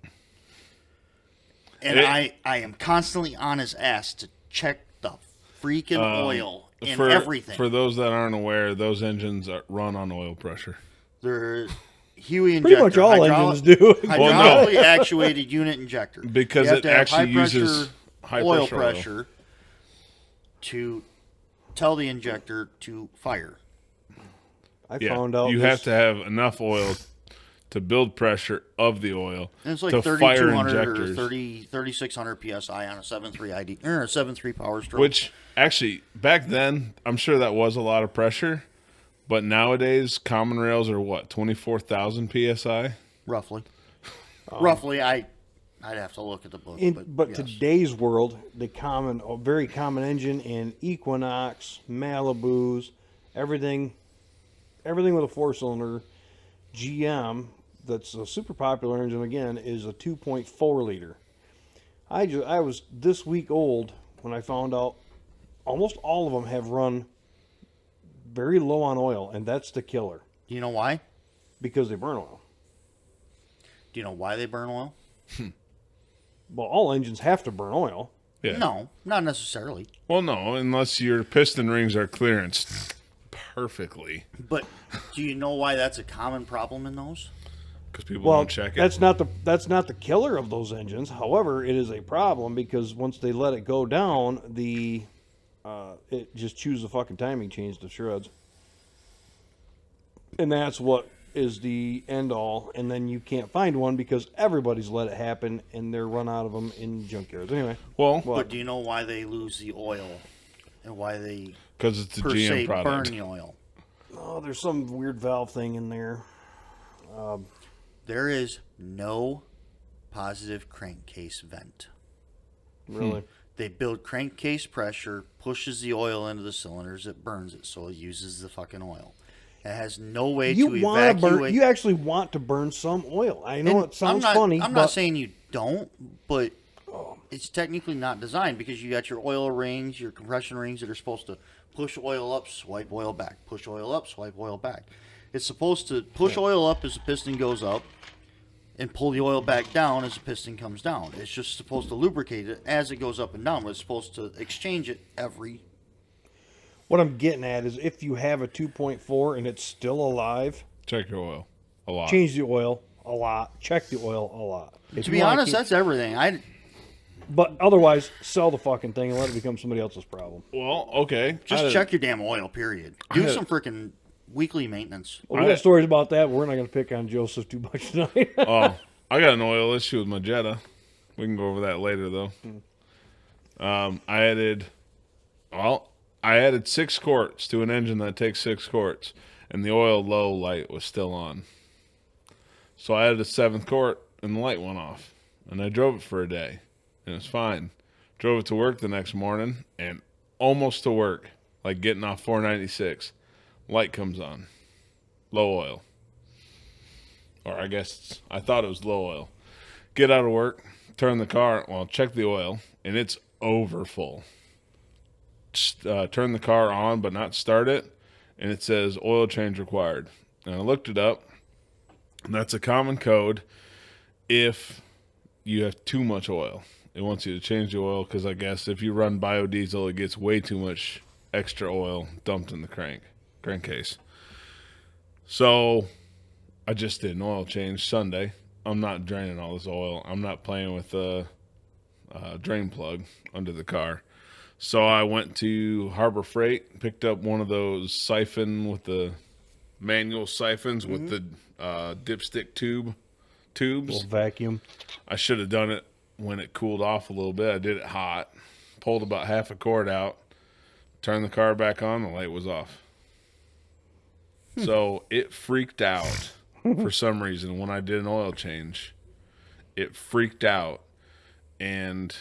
Speaker 2: And I am constantly on his ass to check the freaking oil and everything.
Speaker 3: For those that aren't aware, those engines run on oil pressure.
Speaker 2: They're Huey injector.
Speaker 1: Pretty much all engines do.
Speaker 2: Hydraulically actuated unit injector.
Speaker 3: Because
Speaker 2: You have
Speaker 3: it
Speaker 2: to have
Speaker 3: actually
Speaker 2: high
Speaker 3: uses high
Speaker 2: oil
Speaker 3: pressure
Speaker 2: pressure to tell the injector to fire.
Speaker 1: I
Speaker 3: Yeah,
Speaker 1: found out
Speaker 3: you
Speaker 1: this-
Speaker 3: have to have enough oil to build pressure of the oil
Speaker 2: And it's like
Speaker 3: to
Speaker 2: 3,200
Speaker 3: fire
Speaker 2: or
Speaker 3: injectors.
Speaker 2: 3,600 psi on a 7.3 ID or a 7.3 power stroke.
Speaker 3: Which actually back then, I'm sure that was a lot of pressure, but nowadays common rails are what 24,000 psi.
Speaker 2: roughly, I'd have to look at the book.
Speaker 1: But
Speaker 2: yes.
Speaker 1: today's world, a very common engine in Equinox, Malibus, everything with a 4-cylinder GM that's a super popular engine again is a 2.4 liter. I was this week old when I found out almost all of them have run very low on oil, and that's the killer
Speaker 2: Do you know why?
Speaker 1: because they burn oil.
Speaker 2: Do you know why they burn oil?
Speaker 1: Well, all engines have to burn oil.
Speaker 3: Yeah.
Speaker 2: No, not necessarily.
Speaker 3: Well, no, unless your piston rings are clearanced perfectly,
Speaker 2: But do you know why that's a common problem in those?
Speaker 3: because people
Speaker 1: Well,
Speaker 3: don't check it.
Speaker 1: that's not the killer of those engines. However, it is a problem because once they let it go down, it just chews the fucking timing chains to shreds, and that's what is the end all. And then you can't find one because everybody's let it happen, and they're run out of them in junkyards. Anyway,
Speaker 3: Well,
Speaker 2: But do you know why they lose the oil and why they
Speaker 3: because it's a
Speaker 2: per
Speaker 3: GM
Speaker 2: se
Speaker 3: product.
Speaker 2: burn the oil?
Speaker 1: oh, there's some weird valve thing in there.
Speaker 2: There is no positive crankcase vent.
Speaker 1: Really,
Speaker 2: They build crankcase pressure, pushes the oil into the cylinders, it burns it, so it uses the fucking oil. It has no way to
Speaker 1: you want to
Speaker 2: evacuate.
Speaker 1: burn. You actually want to burn some oil. I know
Speaker 2: And
Speaker 1: it sounds
Speaker 2: I'm not,
Speaker 1: funny,
Speaker 2: I'm
Speaker 1: but
Speaker 2: not saying you don't, but it's technically not designed because you got your oil rings, your compression rings that are supposed to push oil up, swipe oil back, push oil up, swipe oil back. It's supposed to push oil up as the piston goes up and pull the oil back down as the piston comes down. It's just supposed to lubricate it as it goes up and down, but it's supposed to exchange it every...
Speaker 1: what I'm getting at is if you have a 2.4 and it's still alive,
Speaker 3: Check your oil a lot.
Speaker 1: change the oil a lot, check the oil a lot. If
Speaker 2: To
Speaker 1: you
Speaker 2: be
Speaker 1: wanna
Speaker 2: honest,
Speaker 1: keep-
Speaker 2: that's everything.
Speaker 1: But otherwise, sell the fucking thing and let it become somebody else's problem.
Speaker 3: Well, okay.
Speaker 2: Just check your damn oil, period. Do some freaking weekly maintenance.
Speaker 1: Well, we got stories about that. But we're not going to pick on Joseph too much tonight.
Speaker 3: Oh, I got an oil issue with my Jetta. We can go over that later, though. I added 6 quarts to an engine that takes 6 quarts, and the oil low light was still on. So I added a 7th quart, and the light went off. And I drove it for a day, and it was fine. Drove it to work the next morning, and almost to work, like getting off 496, light comes on. Low oil. Or I guess I thought it was low oil. Get out of work, turn the car, check the oil, and it's over full. Turn the car on but not start it, and it says oil change required. And I looked it up, and that's a common code if you have too much oil. It wants you to change the oil because I guess if you run biodiesel, it gets way too much extra oil dumped in the crankcase. So I just did an oil change Sunday. I'm not draining all this oil. I'm not playing with the drain plug under the car. So I went to Harbor Freight, picked up one of those siphon with the manual siphons with the dipstick tubes.
Speaker 1: Little vacuum.
Speaker 3: I should have done it when it cooled off a little bit. I did it hot, pulled about half a cord out, turned the car back on, the light was off. So it freaked out for some reason when I did an oil change. It freaked out and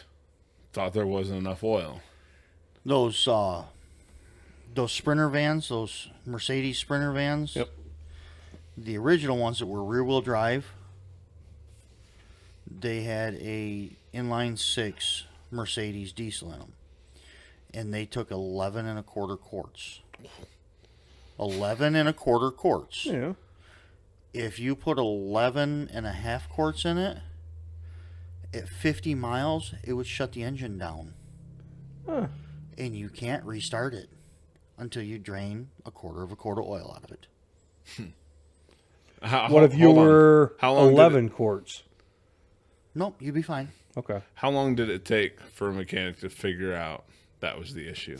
Speaker 3: thought there wasn't enough oil.
Speaker 2: Those Sprinter vans, those Mercedes Sprinter vans.
Speaker 1: Yep.
Speaker 2: The original ones that were rear-wheel drive, they had a inline 6 Mercedes diesel in them, and they took 11 and a quarter quarts. 11 and a quarter quarts.
Speaker 1: Yeah.
Speaker 2: If you put 11 and a half quarts in it, at 50 miles, it would shut the engine down.
Speaker 1: Huh.
Speaker 2: And you can't restart it until you drain a quarter of oil out of it.
Speaker 1: What if you
Speaker 3: Hold on.
Speaker 1: were
Speaker 3: How long did
Speaker 1: 11 quarts?
Speaker 2: Nope, you'd be fine.
Speaker 1: Okay.
Speaker 3: How long did it take for a mechanic to figure out that was the issue?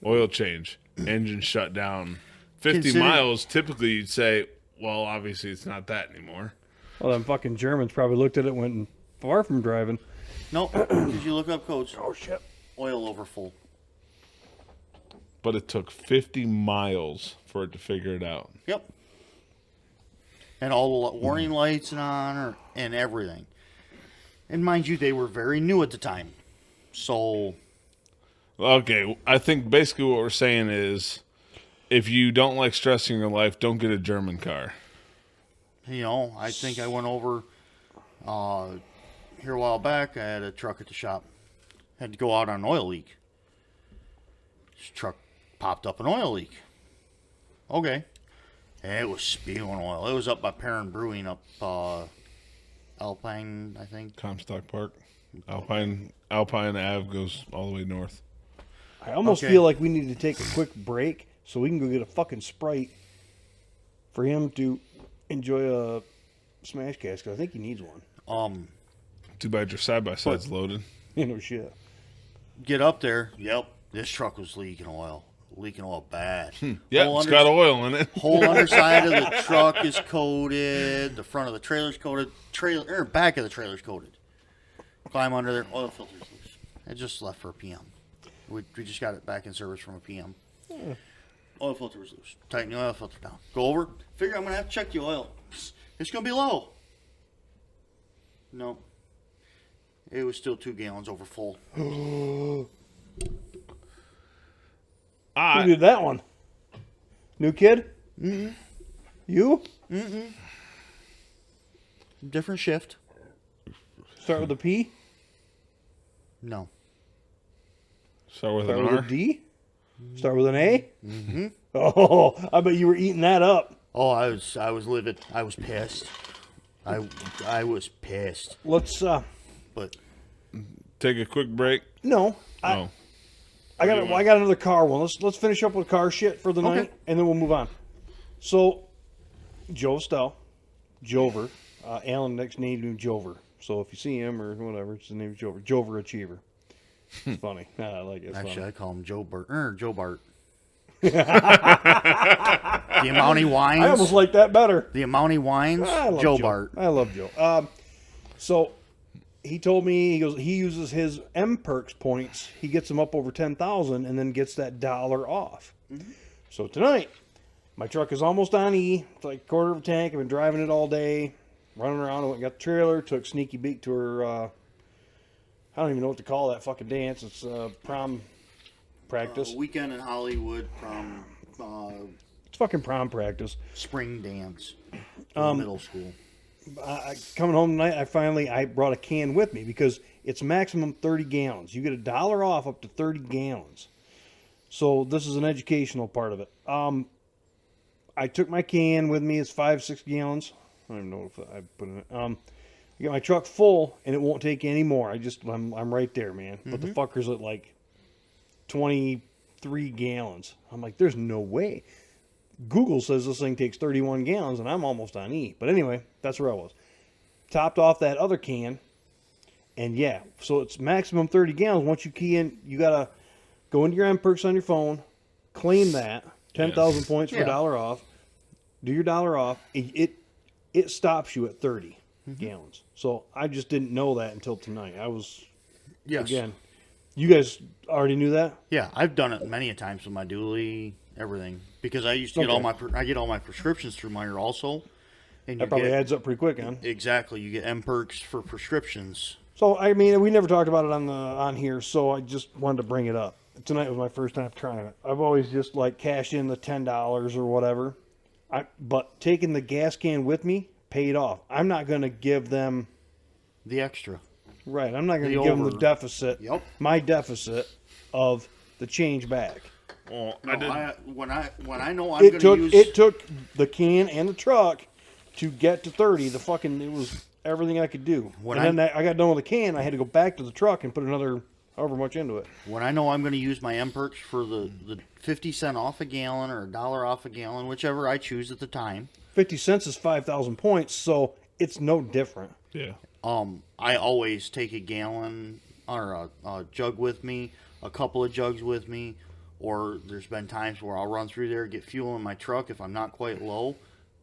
Speaker 3: Oil change, engine shut down. 50 miles, typically you'd say, well, obviously it's not that anymore.
Speaker 1: Well, them fucking Germans probably looked at it and went far from driving.
Speaker 2: Nope, because you look up codes.
Speaker 1: Oh, shit.
Speaker 2: Oil over full.
Speaker 3: But it took 50 miles for it to figure it out.
Speaker 2: Yep. And all the warning lights and everything. And mind you, they were very new at the time. So,
Speaker 3: Okay, I think basically what we're saying is if you don't like stress in your life, don't get a German car.
Speaker 2: I think I went over here a while back. I had a truck at the shop. Had to go out on an oil leak. This truck popped up an oil leak. Okay. And it was spewing oil. It was up by Perrin Brewing up Alpine, I think.
Speaker 3: Comstock Park. Alpine Ave goes all the way north.
Speaker 1: I almost
Speaker 2: Okay.
Speaker 1: feel like we need to take a quick break so we can go get a fucking Sprite for him to enjoy a Smash Cast, because I think he needs one.
Speaker 3: Too bad your side-by-side's loaded.
Speaker 1: Shit.
Speaker 2: Get up there. Yep. This truck was leaking oil. Leaking oil bad.
Speaker 3: Yeah,
Speaker 2: Whole
Speaker 3: it's got oil in it.
Speaker 2: Whole underside of the truck is coated. The front of the trailer's coated. Back of the trailer's coated. Climb under there. Oil filter's loose. It just left for a PM. We just got it back in service from a PM. Oil filter was loose. Tighten the oil filter down. Go over. Figure I'm going to have to check the oil. It's going to be low. No. It was still 2 gallons over full.
Speaker 1: Who did that one? New kid? Mm-hmm. You?
Speaker 2: Different shift.
Speaker 1: Start with a P?
Speaker 2: No.
Speaker 3: Start with
Speaker 1: Start
Speaker 3: an
Speaker 1: with
Speaker 3: R.
Speaker 1: a D? Start with an A? Mm-hmm. Oh, I bet you were eating that up.
Speaker 2: Oh, I was livid. I was pissed. I was pissed.
Speaker 1: Let's
Speaker 2: But
Speaker 3: Take a quick break.
Speaker 1: no.
Speaker 3: Oh.
Speaker 1: I got another car one. Let's finish up with car shit for the
Speaker 2: Okay.
Speaker 1: night, and then we'll move on. So, Joe Stell, Jover, Alan next named him Jover. So if you see him or whatever, it's his name is Jover. Jover Achiever. It's funny. I like it. It's
Speaker 2: actually,
Speaker 1: funny.
Speaker 2: I call him Joe Bart. The amount he whines.
Speaker 1: I almost like that better.
Speaker 2: The amount he whines.
Speaker 1: I love
Speaker 2: Joe Bart.
Speaker 1: I love Joe. So he told me he uses his M Perks points. He gets them up over 10,000 and then gets that $1 off.
Speaker 2: Mm-hmm.
Speaker 1: So tonight, my truck is almost on E. It's like a quarter of a tank. I've been driving it all day, running around. I went and got the trailer. Took Sneaky Beak to her. I don't even know what to call that fucking dance. It's prom practice.
Speaker 2: Weekend in Hollywood from
Speaker 1: It's fucking prom practice.
Speaker 2: spring dance. Middle school.
Speaker 1: Coming home tonight, I brought a can with me because it's maximum 30 gallons. You get $1 off up to 30 gallons. So this is an educational part of it. I took my can with me. It's 5-6 gallons. I don't even know if I put in it. I got my truck full and it won't take any more. I'm right there, man. But the fucker's at like 23 gallons. I'm like, there's no way. Google says this thing takes 31 gallons, and I'm almost on E. But anyway, that's where I was. Topped off that other can, and yeah, so it's maximum 30 gallons. Once you key in, you got to go into your M Perks on your phone, claim that, 10,000 points for
Speaker 2: Yeah.
Speaker 1: $1 off. Do your $1 off. It stops you at 30 gallons. So I just didn't know that until tonight. I was,
Speaker 2: Yes.
Speaker 1: again, you guys already knew that?
Speaker 2: Yeah, I've done it many a times with my dually, everything, because I used to get I get all my prescriptions through Meyer also, and
Speaker 1: That probably adds up pretty quick, huh?
Speaker 2: exactly you get M perks for prescriptions.
Speaker 1: So, I mean, we never talked about it on here, so I just wanted to bring it up. Tonight was my first time trying it. I've always just, like, cashed in the $10 or whatever. But taking the gas can with me paid off. I'm not going to give them...
Speaker 2: The extra.
Speaker 1: Right, I'm not going
Speaker 2: The
Speaker 1: to give them the
Speaker 2: over.
Speaker 1: deficit,
Speaker 2: Yep.
Speaker 1: my deficit of the change back.
Speaker 3: Well,
Speaker 2: No,
Speaker 3: I did.
Speaker 2: when I know I'm going to use
Speaker 1: It took the can and the truck to get to 30. It was everything I could do.
Speaker 2: When
Speaker 1: And then I got done with the can, I had to go back to the truck and put another however much into it.
Speaker 2: when I know I'm going to use my M perks for the 50 cent off a gallon or $1 off a gallon, whichever I choose at the time.
Speaker 1: 50 cents is 5,000 points, so it's no different.
Speaker 3: Yeah.
Speaker 2: I always take a gallon or a jug with me, a couple of jugs with me, or there's been times where I'll run through there, get fuel in my truck if I'm not quite low,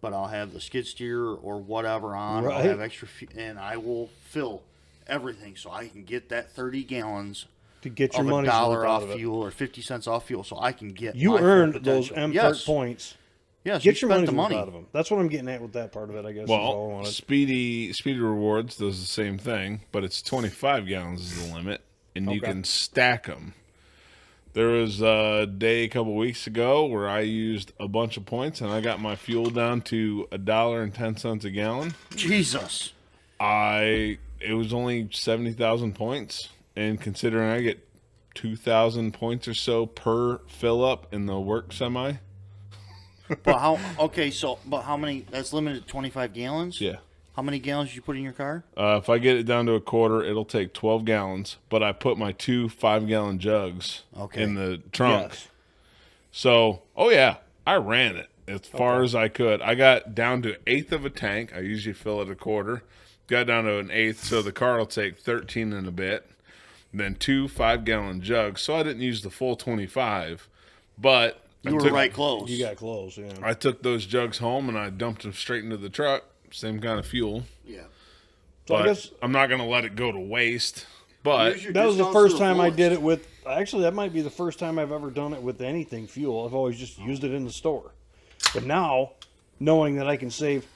Speaker 2: but I'll have the skid steer or whatever on.
Speaker 1: Right.
Speaker 2: I'll have extra, and I will fill everything so I can get that 30 gallons
Speaker 1: To get your
Speaker 2: of
Speaker 1: money
Speaker 2: $1
Speaker 1: out
Speaker 2: off
Speaker 1: of it.
Speaker 2: fuel or 50 cents off fuel, so I can get.
Speaker 1: You
Speaker 2: my full
Speaker 1: earned those
Speaker 2: potential.
Speaker 1: M
Speaker 2: Yes.
Speaker 1: points.
Speaker 2: Yes,
Speaker 1: Get
Speaker 2: you
Speaker 1: your
Speaker 2: spent the
Speaker 1: money
Speaker 2: money.
Speaker 1: out of them. That's what I'm getting at with that part of it, I guess. is all I
Speaker 3: Well,
Speaker 1: wanted.
Speaker 3: Speedy Rewards does the same thing, but it's 25 gallons is the limit, and you
Speaker 1: Okay.
Speaker 3: can stack them. There was a day a couple weeks ago where I used a bunch of points, and I got my fuel down to $1.10 a gallon.
Speaker 2: Jesus.
Speaker 3: It was only 70,000 points, and considering I get 2,000 points or so per fill up in the work semi,
Speaker 2: But how many? That's limited to 25 gallons.
Speaker 3: yeah.
Speaker 2: How many gallons did you put in your car?
Speaker 3: If I get it down to a quarter, it'll take 12 gallons, but I put my 2 5-gallon jugs
Speaker 2: Okay.
Speaker 3: in the trunk.
Speaker 1: Yes.
Speaker 3: So, oh yeah, I ran it as far as I could. I got down to 1/8 of a tank. I usually fill it a quarter. Got down to 1/8, so the car will take 13 and a bit. Then 2 5-gallon jugs. So I didn't use the full 25, but
Speaker 2: You were right close.
Speaker 1: You got close, yeah.
Speaker 3: I took those jugs home and I dumped them straight into the truck. Same kind of fuel.
Speaker 2: Yeah.
Speaker 1: So I
Speaker 3: But
Speaker 1: guess
Speaker 3: I'm not going to let it go to waste. But
Speaker 2: Use your
Speaker 1: that was the
Speaker 2: discounts
Speaker 1: first
Speaker 2: to the
Speaker 1: time I
Speaker 2: fullest.
Speaker 1: did it with. Actually, that might be the first time I've ever done it with anything fuel. I've always just used it in the store. But now, knowing that I can save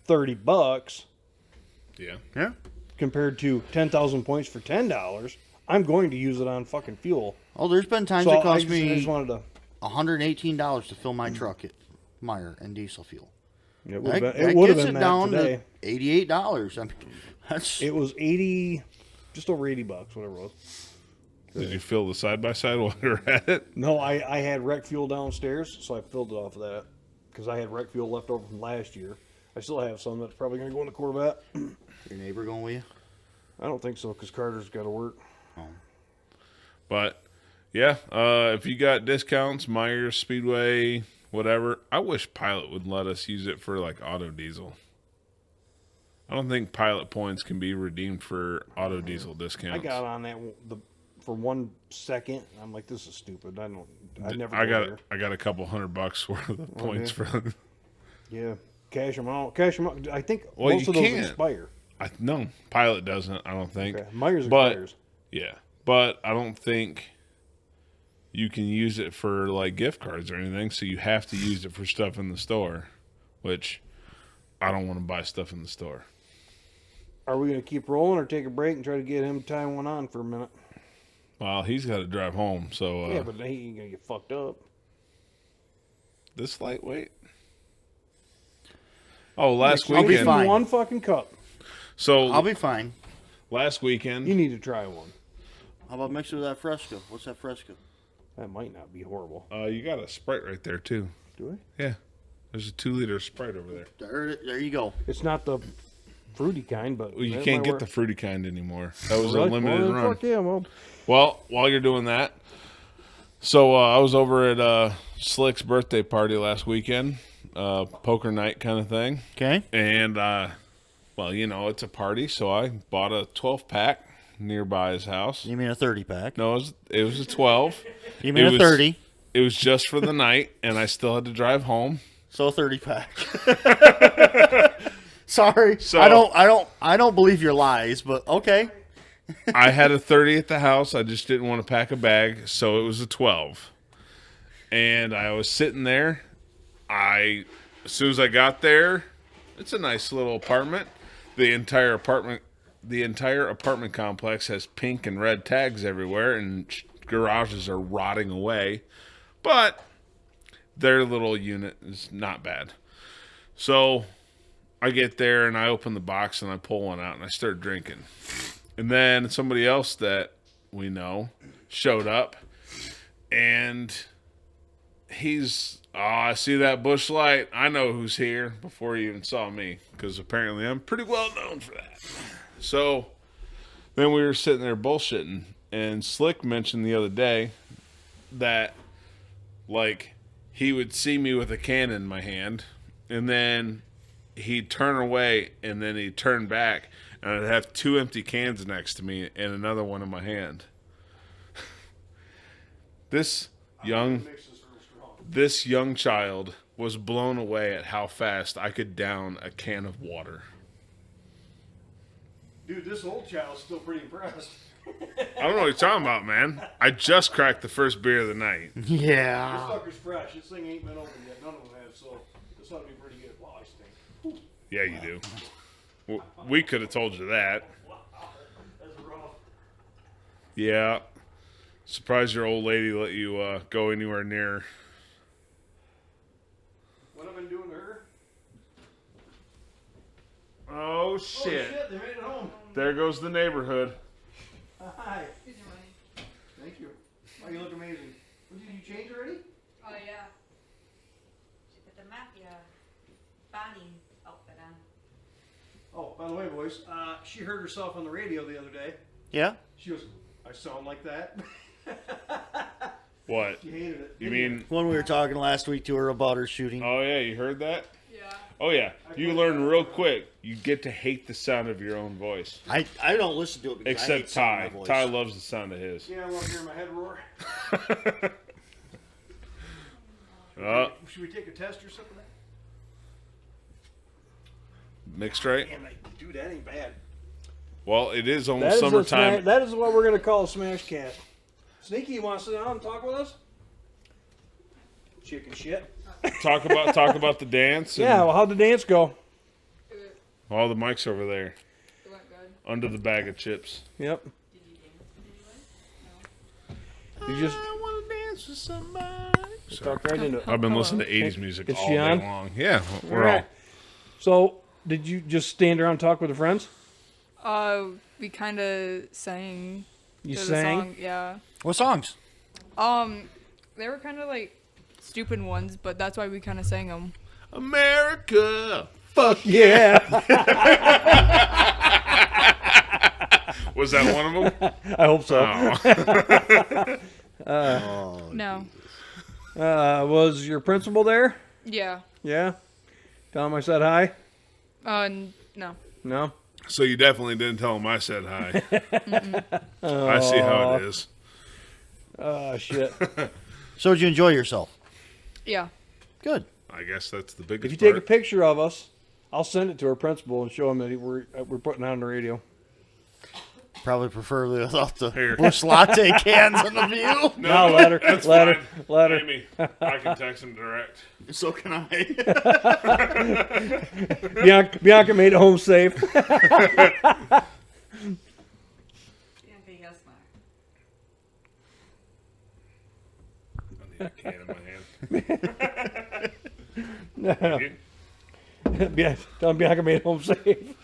Speaker 1: $30
Speaker 3: yeah.
Speaker 2: Yeah.
Speaker 1: compared to 10,000 points for $10, I'm going to use it on fucking fuel.
Speaker 2: Oh, there's been times
Speaker 1: So
Speaker 2: it
Speaker 1: I
Speaker 2: cost
Speaker 1: just, I just
Speaker 2: me
Speaker 1: wanted to.
Speaker 2: $118 to fill my truck at Meyer and diesel fuel.
Speaker 1: It would
Speaker 2: That,
Speaker 1: have been,
Speaker 2: that
Speaker 1: it would have
Speaker 2: gets
Speaker 1: been
Speaker 2: it
Speaker 1: that
Speaker 2: down
Speaker 1: today.
Speaker 2: to $88. I mean, that's
Speaker 1: It was 80, just over $80, whatever it was.
Speaker 3: Did you fill the side by side while you were at it?
Speaker 1: No, I had rec fuel downstairs, so I filled it off of that because I had rec fuel left over from last year. I still have some that's probably going to go in the Corvette.
Speaker 2: your neighbor going with you.
Speaker 1: I don't think so because Carter's got to work.
Speaker 3: But yeah, if you got discounts, Myers, Speedway, whatever, I wish Pilot would let us use it for like auto diesel. I don't think Pilot points can be redeemed for auto diesel discounts.
Speaker 1: I got on that for 1 second. I'm like, this is stupid. I never.
Speaker 3: I
Speaker 1: go
Speaker 3: got
Speaker 1: there.
Speaker 3: I got a couple $100 worth of points
Speaker 1: yeah.
Speaker 3: for.
Speaker 1: Yeah, cash them out. Cash them out. I think
Speaker 3: Well,
Speaker 1: most
Speaker 3: you
Speaker 1: of those
Speaker 3: can't.
Speaker 1: expire.
Speaker 3: No, Pilot doesn't. I don't think.
Speaker 1: Okay. Myers
Speaker 3: But
Speaker 1: expires.
Speaker 3: yeah, but I don't think you can use it for like gift cards or anything. So you have to use it for stuff in the store, which I don't want to buy stuff in the store.
Speaker 1: Are we going to keep rolling or take a break and try to get him to tie one on for a minute?
Speaker 3: Well, he's got to drive home, so
Speaker 1: Yeah, but he ain't going to get fucked up.
Speaker 3: this lightweight. Oh, last
Speaker 2: I'll be
Speaker 3: weekend.
Speaker 2: fine.
Speaker 1: One fucking cup.
Speaker 3: So
Speaker 2: I'll be fine.
Speaker 3: last weekend,
Speaker 1: You need to try one.
Speaker 2: How about mix it with that Fresco? What's that Fresco?
Speaker 1: That might not be horrible.
Speaker 3: you got a Sprite right there too.
Speaker 1: Do
Speaker 3: Yeah, there's a 2-liter Sprite over there.
Speaker 2: There you go.
Speaker 1: It's not the fruity kind, but
Speaker 3: Well, you
Speaker 1: that
Speaker 3: can't
Speaker 1: might
Speaker 3: get
Speaker 1: work.
Speaker 3: the fruity kind anymore. That was
Speaker 1: Really?
Speaker 3: a limited
Speaker 1: Well,
Speaker 3: run.
Speaker 1: Fuck yeah, well,
Speaker 3: Well, while you're doing that, so I was over at Slick's birthday party last weekend, poker night kind of thing,
Speaker 2: Okay.
Speaker 3: and well, you know, it's a party, so I bought a 12-pack nearby his house.
Speaker 2: You mean a 30 pack?
Speaker 3: No, it was a 12.
Speaker 2: You mean
Speaker 3: It
Speaker 2: a
Speaker 3: was-
Speaker 2: 30?
Speaker 3: It was just for the night, and I still had to drive home.
Speaker 2: So 30 pack. Sorry.
Speaker 3: So-
Speaker 2: I don't believe your lies, but okay.
Speaker 3: I had a 30 at the house. I just didn't want to pack a bag, so it was a 12. And I was sitting there. As soon as I got there, it's a nice little apartment. The entire apartment complex has pink and red tags everywhere, and garages are rotting away. But their little unit is not bad. So I get there and I open the box and I pull one out and I start drinking. And then somebody else that we know showed up, and he's, I see that bush light. I know who's here before he even saw me, because apparently I'm pretty well known for that. So then we were sitting there bullshitting, and Slick mentioned the other day that, like, he would see me with a can in my hand, and then he'd turn away, and then he'd turn back, and I'd have 2 empty cans next to me and another one in my hand. This young child was blown away at how fast I could down a can of water.
Speaker 1: Dude, this old child's still pretty impressed.
Speaker 3: I don't know what you're talking about, man. I just cracked the first beer of the night.
Speaker 1: This
Speaker 2: Yeah.
Speaker 1: fucker's fresh. This thing ain't been opened yet. None of them have, so this ought to be pretty good. Wow, I stink.
Speaker 3: Yeah, you do. We could have told you that.
Speaker 1: That's rough.
Speaker 3: Yeah. Surprised your old lady let you go anywhere near.
Speaker 1: What have I been doing to her?
Speaker 3: Oh, shit.
Speaker 1: They made it home.
Speaker 3: There goes the neighborhood.
Speaker 1: Hi. Thank you. Oh, you look amazing. What, did you change already?
Speaker 7: Oh yeah. She put the mafia Bonnie outfit on.
Speaker 1: Oh, by the way, boys, she heard herself on the radio the other day.
Speaker 2: Yeah?
Speaker 1: She goes, I sound like that.
Speaker 3: What?
Speaker 1: She hated it.
Speaker 3: You mean?
Speaker 2: When we were talking last week to her about her shooting.
Speaker 3: Oh, yeah, you heard that?
Speaker 7: Yeah.
Speaker 3: Oh, yeah. You learn real quick. You get to hate the sound of your own voice.
Speaker 2: I don't listen to it because I hate
Speaker 3: Except
Speaker 2: sound
Speaker 3: Ty.
Speaker 2: of my voice.
Speaker 3: Ty loves the sound of his.
Speaker 1: Yeah, I want to hear my head roar. Should we take a test or something?
Speaker 3: Mixed right?
Speaker 1: Damn, dude, that ain't bad.
Speaker 3: Well, it is almost summertime.
Speaker 1: That is what we're going to call a SmashCast. Sneaky, you want to sit down and talk with us? Chicken shit.
Speaker 3: Talk about the dance. And
Speaker 1: Yeah, well, how'd the dance go?
Speaker 3: all the mics over there
Speaker 7: It went good.
Speaker 3: under the bag of chips.
Speaker 1: Yep.
Speaker 7: Did you dance with anyone?
Speaker 1: You just
Speaker 3: I want to dance with somebody.
Speaker 1: talk right into it.
Speaker 3: I've been listening to 80s music
Speaker 1: Is
Speaker 3: all
Speaker 1: she
Speaker 3: day
Speaker 1: on?
Speaker 3: long. Yeah, we're
Speaker 1: Alright. So, did you just stand around and talk with your friends?
Speaker 8: We kind of sang.
Speaker 1: You
Speaker 8: to
Speaker 1: sang?
Speaker 8: The song, yeah.
Speaker 2: What songs?
Speaker 8: They were kind of like stupid ones, but that's why we kind of sang them.
Speaker 3: all America.
Speaker 1: Fuck yeah!
Speaker 3: Was that one of them?
Speaker 1: I hope so.
Speaker 3: Oh.
Speaker 8: No.
Speaker 1: Was your principal there?
Speaker 8: Yeah.
Speaker 1: Yeah. Tell him I said hi.
Speaker 8: No.
Speaker 1: No.
Speaker 3: So you definitely didn't tell him I said hi. I see how it is.
Speaker 1: Oh shit!
Speaker 2: So did you enjoy yourself?
Speaker 8: Yeah.
Speaker 2: Good.
Speaker 3: I guess that's the biggest
Speaker 1: If you take a
Speaker 3: part.
Speaker 1: picture of us, I'll send it to our principal and show him that we're putting on the radio.
Speaker 2: Probably preferably without the
Speaker 3: Here.
Speaker 2: Bush latte cans in the view.
Speaker 1: No, let her.
Speaker 3: That's
Speaker 1: let her.
Speaker 3: fine.
Speaker 1: Let her.
Speaker 3: Amy, I can text him direct.
Speaker 2: So can I.
Speaker 1: Bianca made it home safe.
Speaker 7: Yeah, big ass smart.
Speaker 3: I need a can in my hand.
Speaker 1: Tell him Bianca made it home safe.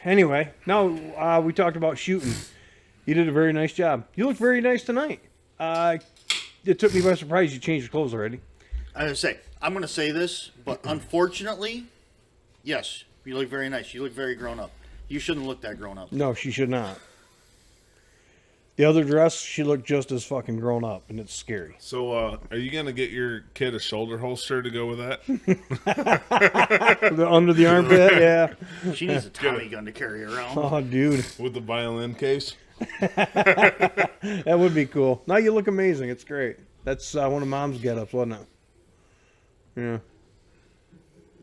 Speaker 1: Anyway, no, we talked about shooting. You did a very nice job. You look very nice tonight. It took me by surprise you changed your clothes already.
Speaker 2: I'm going to say this, but unfortunately, yes, you look very nice. You look very grown up. You shouldn't look that grown up.
Speaker 1: No, she should not. The other dress, she looked just as fucking grown up, and it's scary.
Speaker 3: So, are you going to get your kid a shoulder holster to go with that?
Speaker 1: Under the armpit, yeah.
Speaker 2: She needs a Tommy gun to carry around.
Speaker 1: Oh, dude.
Speaker 3: With the violin case?
Speaker 1: That would be cool. Now you look amazing. It's great. That's one of Mom's get-ups, wasn't it? Yeah.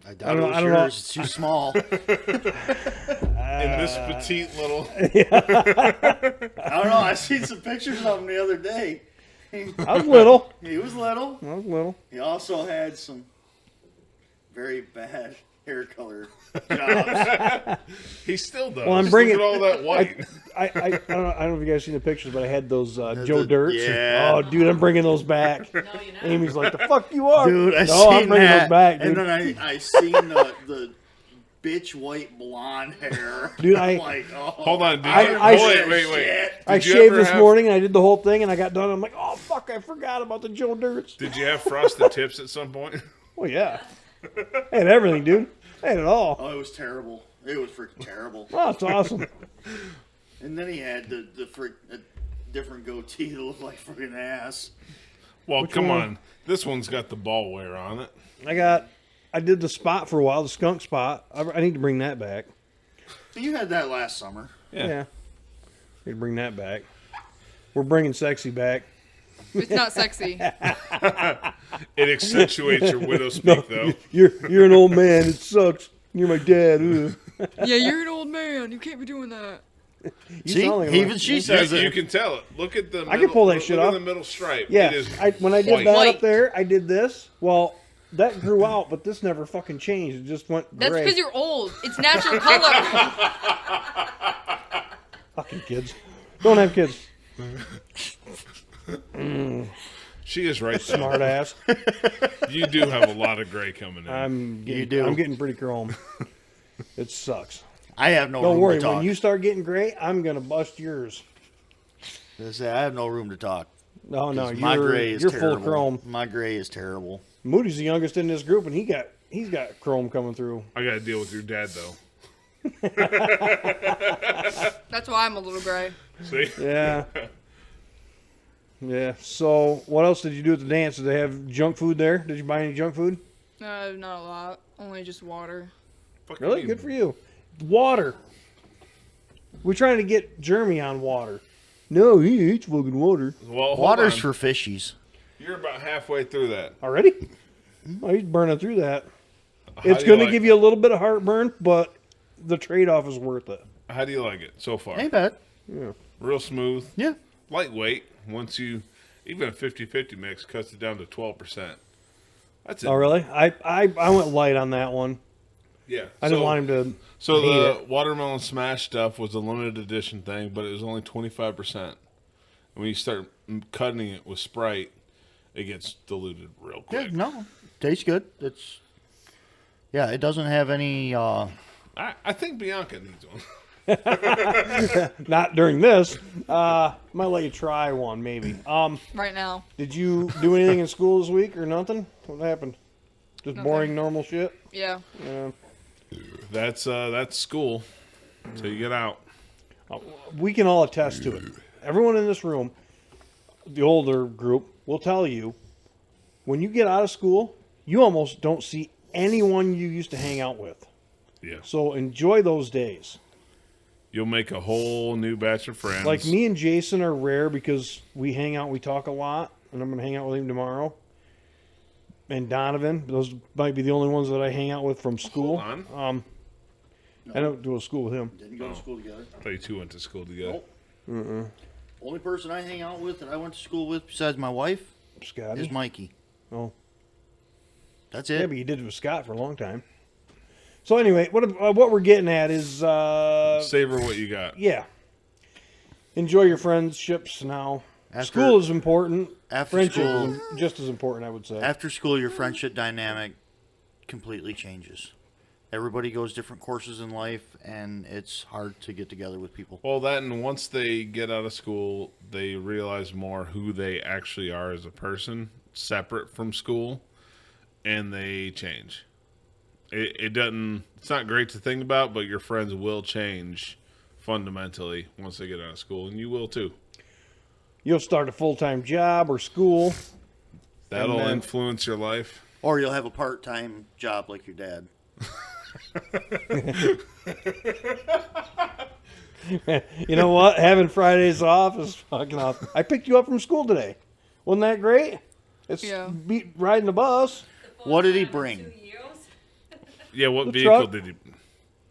Speaker 2: I doubt it was
Speaker 1: don't know.
Speaker 2: yours. It's too small.
Speaker 3: In this petite little.
Speaker 2: I don't know. I seen some pictures of him the other day.
Speaker 1: I was little.
Speaker 2: He was little.
Speaker 1: I was little.
Speaker 2: He also had some very bad hair color jobs.
Speaker 3: He still does.
Speaker 1: Well, I'm
Speaker 3: Look
Speaker 1: bringing
Speaker 3: at all that white.
Speaker 1: I don't know if you guys seen the pictures, but I had those Joe Dirts.
Speaker 2: yeah.
Speaker 1: Oh, dude, I'm bringing those back.
Speaker 7: No, you're not.
Speaker 1: Amy's like, the fuck you are?
Speaker 2: Dude, I
Speaker 1: no, I'm
Speaker 2: seen
Speaker 1: bringing
Speaker 2: that.
Speaker 1: those back, dude.
Speaker 2: And then I seen the bitch white blonde hair.
Speaker 1: Dude,
Speaker 2: I'm like, oh.
Speaker 3: Hold on. Did
Speaker 1: I-
Speaker 3: you,
Speaker 1: I-
Speaker 3: wait.
Speaker 2: Shit.
Speaker 1: I
Speaker 3: Did you
Speaker 1: shaved
Speaker 3: ever
Speaker 1: this
Speaker 3: have-
Speaker 1: morning, and I did the whole thing, and I got done. I'm like, oh, fuck, I forgot about the Joe Dirts.
Speaker 3: Did you have frosted tips at some point?
Speaker 1: Oh, yeah. I had everything, dude. I had it all.
Speaker 2: Oh, it was terrible. It was freaking terrible.
Speaker 1: Oh, it's awesome.
Speaker 2: And then he had the different goatee that looked like freaking ass.
Speaker 3: Well,
Speaker 1: Which
Speaker 3: come
Speaker 1: one?
Speaker 3: on. This one's got the ball wear on it.
Speaker 1: I did the spot for a while, the skunk spot. I need to bring that back.
Speaker 2: You had that last summer.
Speaker 1: Yeah. Need to bring that back. We're bringing sexy back.
Speaker 8: It's not sexy.
Speaker 3: It accentuates your widow speak, though.
Speaker 1: You're an old man. It sucks. You're my dad. Ugh.
Speaker 8: Yeah, you're an old man. You can't be doing that.
Speaker 1: You
Speaker 2: See,
Speaker 1: sound like
Speaker 2: even
Speaker 1: one.
Speaker 2: she says
Speaker 3: You
Speaker 2: it.
Speaker 3: can tell it. Look at the middle,
Speaker 1: I can pull that shit
Speaker 3: look
Speaker 1: off.
Speaker 3: at the middle stripe.
Speaker 1: Yeah,
Speaker 3: It is
Speaker 1: when I did
Speaker 3: white.
Speaker 1: that
Speaker 8: White.
Speaker 1: up there, I did this. Well, that grew out, but this never fucking changed. It just went
Speaker 8: That's
Speaker 1: gray.
Speaker 8: because you're old. It's natural color.
Speaker 1: Fucking kids. Don't have kids.
Speaker 3: She is right, though.
Speaker 1: Smart ass.
Speaker 3: You do have a lot of gray coming in.
Speaker 1: I'm
Speaker 2: do.
Speaker 1: getting pretty chrome. It sucks.
Speaker 2: I have no
Speaker 1: Don't
Speaker 2: room
Speaker 1: worry.
Speaker 2: to talk.
Speaker 1: When you start getting gray, I'm gonna bust yours.
Speaker 2: I have no room to talk.
Speaker 1: No,
Speaker 2: 'Cause my gray is
Speaker 1: you're
Speaker 2: terrible.
Speaker 1: full chrome.
Speaker 2: My gray is terrible.
Speaker 1: Moody's the youngest in this group, and he's got chrome coming through.
Speaker 3: I got to deal with your dad, though.
Speaker 8: That's why I'm a little gray.
Speaker 3: See?
Speaker 1: Yeah. Yeah. So, what else did you do at the dance? Did they have junk food there? Did you buy any junk food?
Speaker 8: Not a lot. Only just water.
Speaker 3: Fuck
Speaker 1: Really?
Speaker 3: you.
Speaker 1: Good for you. Water. We're trying to get Jeremy on water. No, he hates fucking water.
Speaker 3: Well, hold
Speaker 2: Water's
Speaker 3: on.
Speaker 2: for fishies.
Speaker 3: You're about halfway through that.
Speaker 1: Already? Oh, he's burning through that.
Speaker 3: How
Speaker 1: It's
Speaker 3: do
Speaker 1: going to
Speaker 3: like
Speaker 1: give you a little bit of heartburn, but the trade-off is worth it.
Speaker 3: How do you like it so far?
Speaker 2: Ain't bad.
Speaker 3: Real smooth.
Speaker 2: Yeah.
Speaker 3: Lightweight. Once you, even a 50-50 mix cuts it down to 12%. That's it.
Speaker 1: Oh, really? I went light on that one.
Speaker 3: Yeah.
Speaker 1: I didn't want him to
Speaker 3: So
Speaker 1: hate
Speaker 3: the
Speaker 1: it.
Speaker 3: watermelon smash stuff was a limited edition thing, but it was only 25%. And when you start cutting it with Sprite, it gets diluted real
Speaker 2: Yeah,
Speaker 3: quick.
Speaker 2: no. Tastes good. It doesn't have any
Speaker 3: I think Bianca needs one.
Speaker 1: Not during this. Might let you try one, maybe.
Speaker 8: Right now.
Speaker 1: Did you do anything in school this week or nothing? What happened? Just
Speaker 8: Nothing.
Speaker 1: boring, normal shit?
Speaker 8: Yeah.
Speaker 1: Yeah.
Speaker 3: That's school. So you get out.
Speaker 1: We can all attest to it. Everyone in this room, the older group, will tell you, when you get out of school, you almost don't see anyone you used to hang out with.
Speaker 3: Yeah.
Speaker 1: So enjoy those days.
Speaker 3: You'll make a whole new batch of friends.
Speaker 1: Like me and Jason are rare because we hang out, we talk a lot, and I'm going to hang out with him tomorrow. And Donovan, those might be the only ones that I hang out with from school.
Speaker 3: Hold on.
Speaker 1: I don't go to school with him.
Speaker 2: Didn't go to school together.
Speaker 3: I thought you two went to school together.
Speaker 2: Nope. Only person I hang out with that I went to school with besides my wife
Speaker 1: Scotty.
Speaker 2: is Mikey.
Speaker 1: Oh.
Speaker 2: That's
Speaker 1: Yeah,
Speaker 2: it.
Speaker 1: but you did it with Scott for a long time. So anyway, what we're getting at is,
Speaker 3: Savor what you got.
Speaker 1: yeah, enjoy your friendships now.
Speaker 2: After-
Speaker 1: School is important.
Speaker 2: after
Speaker 1: Friendship
Speaker 2: school-
Speaker 1: is just as important, I would say.
Speaker 2: After school, your friendship dynamic completely changes. Everybody goes different courses in life, and it's hard to get together with people.
Speaker 3: Well, that and once they get out of school, they realize more who they actually are as a person, separate from school, and they change. It doesn't. It's not great to think about, but your friends will change fundamentally once they get out of school, and you will too.
Speaker 1: You'll start a full-time job or school.
Speaker 3: That'll
Speaker 1: then-
Speaker 3: influence your life.
Speaker 2: Or you'll have a part-time job like your dad.
Speaker 1: You know what? Having Fridays off is fucking awesome. I picked you up from school today. Wasn't that great? It's
Speaker 8: Yeah.
Speaker 1: riding the bus.
Speaker 2: What did he bring?
Speaker 3: Yeah, what
Speaker 1: The
Speaker 3: vehicle
Speaker 1: truck.
Speaker 3: did he?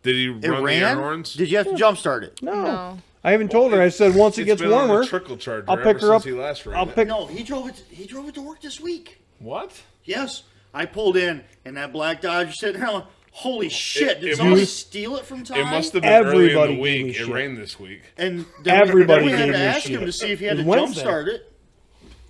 Speaker 3: Did he
Speaker 2: It
Speaker 3: run the air
Speaker 2: ran?
Speaker 3: horns?
Speaker 2: Did you have to jumpstart it?
Speaker 1: No. I even told her. I said once it
Speaker 3: It's
Speaker 1: gets
Speaker 3: been on a
Speaker 1: warmer,
Speaker 3: trickle charger
Speaker 1: I'll pick
Speaker 3: ever
Speaker 1: her up.
Speaker 3: since he last ran
Speaker 1: I'll
Speaker 3: it.
Speaker 1: pick.
Speaker 2: No, he drove it. He drove it to work this week.
Speaker 3: What?
Speaker 2: Yes, I pulled in, and that black Dodge sitting there. Like, holy shit! Did
Speaker 3: it
Speaker 2: somebody
Speaker 3: was-
Speaker 2: steal it from Ty?
Speaker 3: It must have been early in
Speaker 1: Everybody
Speaker 3: the
Speaker 1: gave me
Speaker 3: week. It
Speaker 1: shit.
Speaker 3: rained this week.
Speaker 2: And then
Speaker 1: Everybody
Speaker 2: we had
Speaker 1: gave
Speaker 2: to
Speaker 1: me
Speaker 2: ask
Speaker 1: shit.
Speaker 2: him to see if he had
Speaker 1: It
Speaker 2: to
Speaker 1: was Wednesday.
Speaker 2: jumpstart it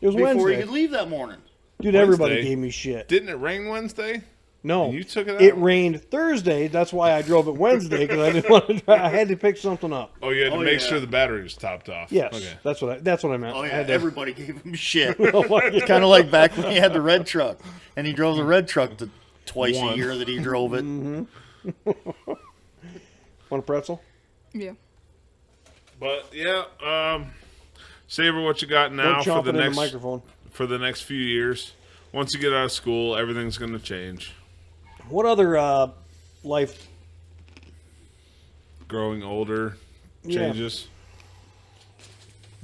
Speaker 1: It was
Speaker 2: before
Speaker 1: Wednesday.
Speaker 2: he could leave that morning.
Speaker 1: Dude, everybody
Speaker 3: Wednesday.
Speaker 1: gave me shit.
Speaker 3: Didn't it rain Wednesday?
Speaker 1: No,
Speaker 3: And you took it out?
Speaker 1: It rained Thursday. That's why I drove it Wednesday because I didn't want to. I had to pick something up.
Speaker 3: Oh, you had to
Speaker 2: Oh,
Speaker 3: make
Speaker 2: yeah.
Speaker 3: sure the battery was topped off.
Speaker 1: Yes,
Speaker 3: Okay.
Speaker 1: that's what I meant.
Speaker 2: Oh
Speaker 1: I
Speaker 2: yeah,
Speaker 1: had to-
Speaker 2: everybody gave him shit.
Speaker 1: Oh, my God.
Speaker 2: Kind of like back when he had the red truck, and he drove the red truck twice a
Speaker 3: Once.
Speaker 2: year that he drove it.
Speaker 1: Want a pretzel?
Speaker 8: Yeah.
Speaker 3: But yeah, savor what you got now
Speaker 1: Don't
Speaker 3: for
Speaker 1: chomp
Speaker 3: the
Speaker 1: it in the
Speaker 3: next
Speaker 1: microphone.
Speaker 3: for the next few years. Once you get out of school, everything's going to change.
Speaker 1: What other life?
Speaker 3: Growing older
Speaker 1: Yeah.
Speaker 3: changes.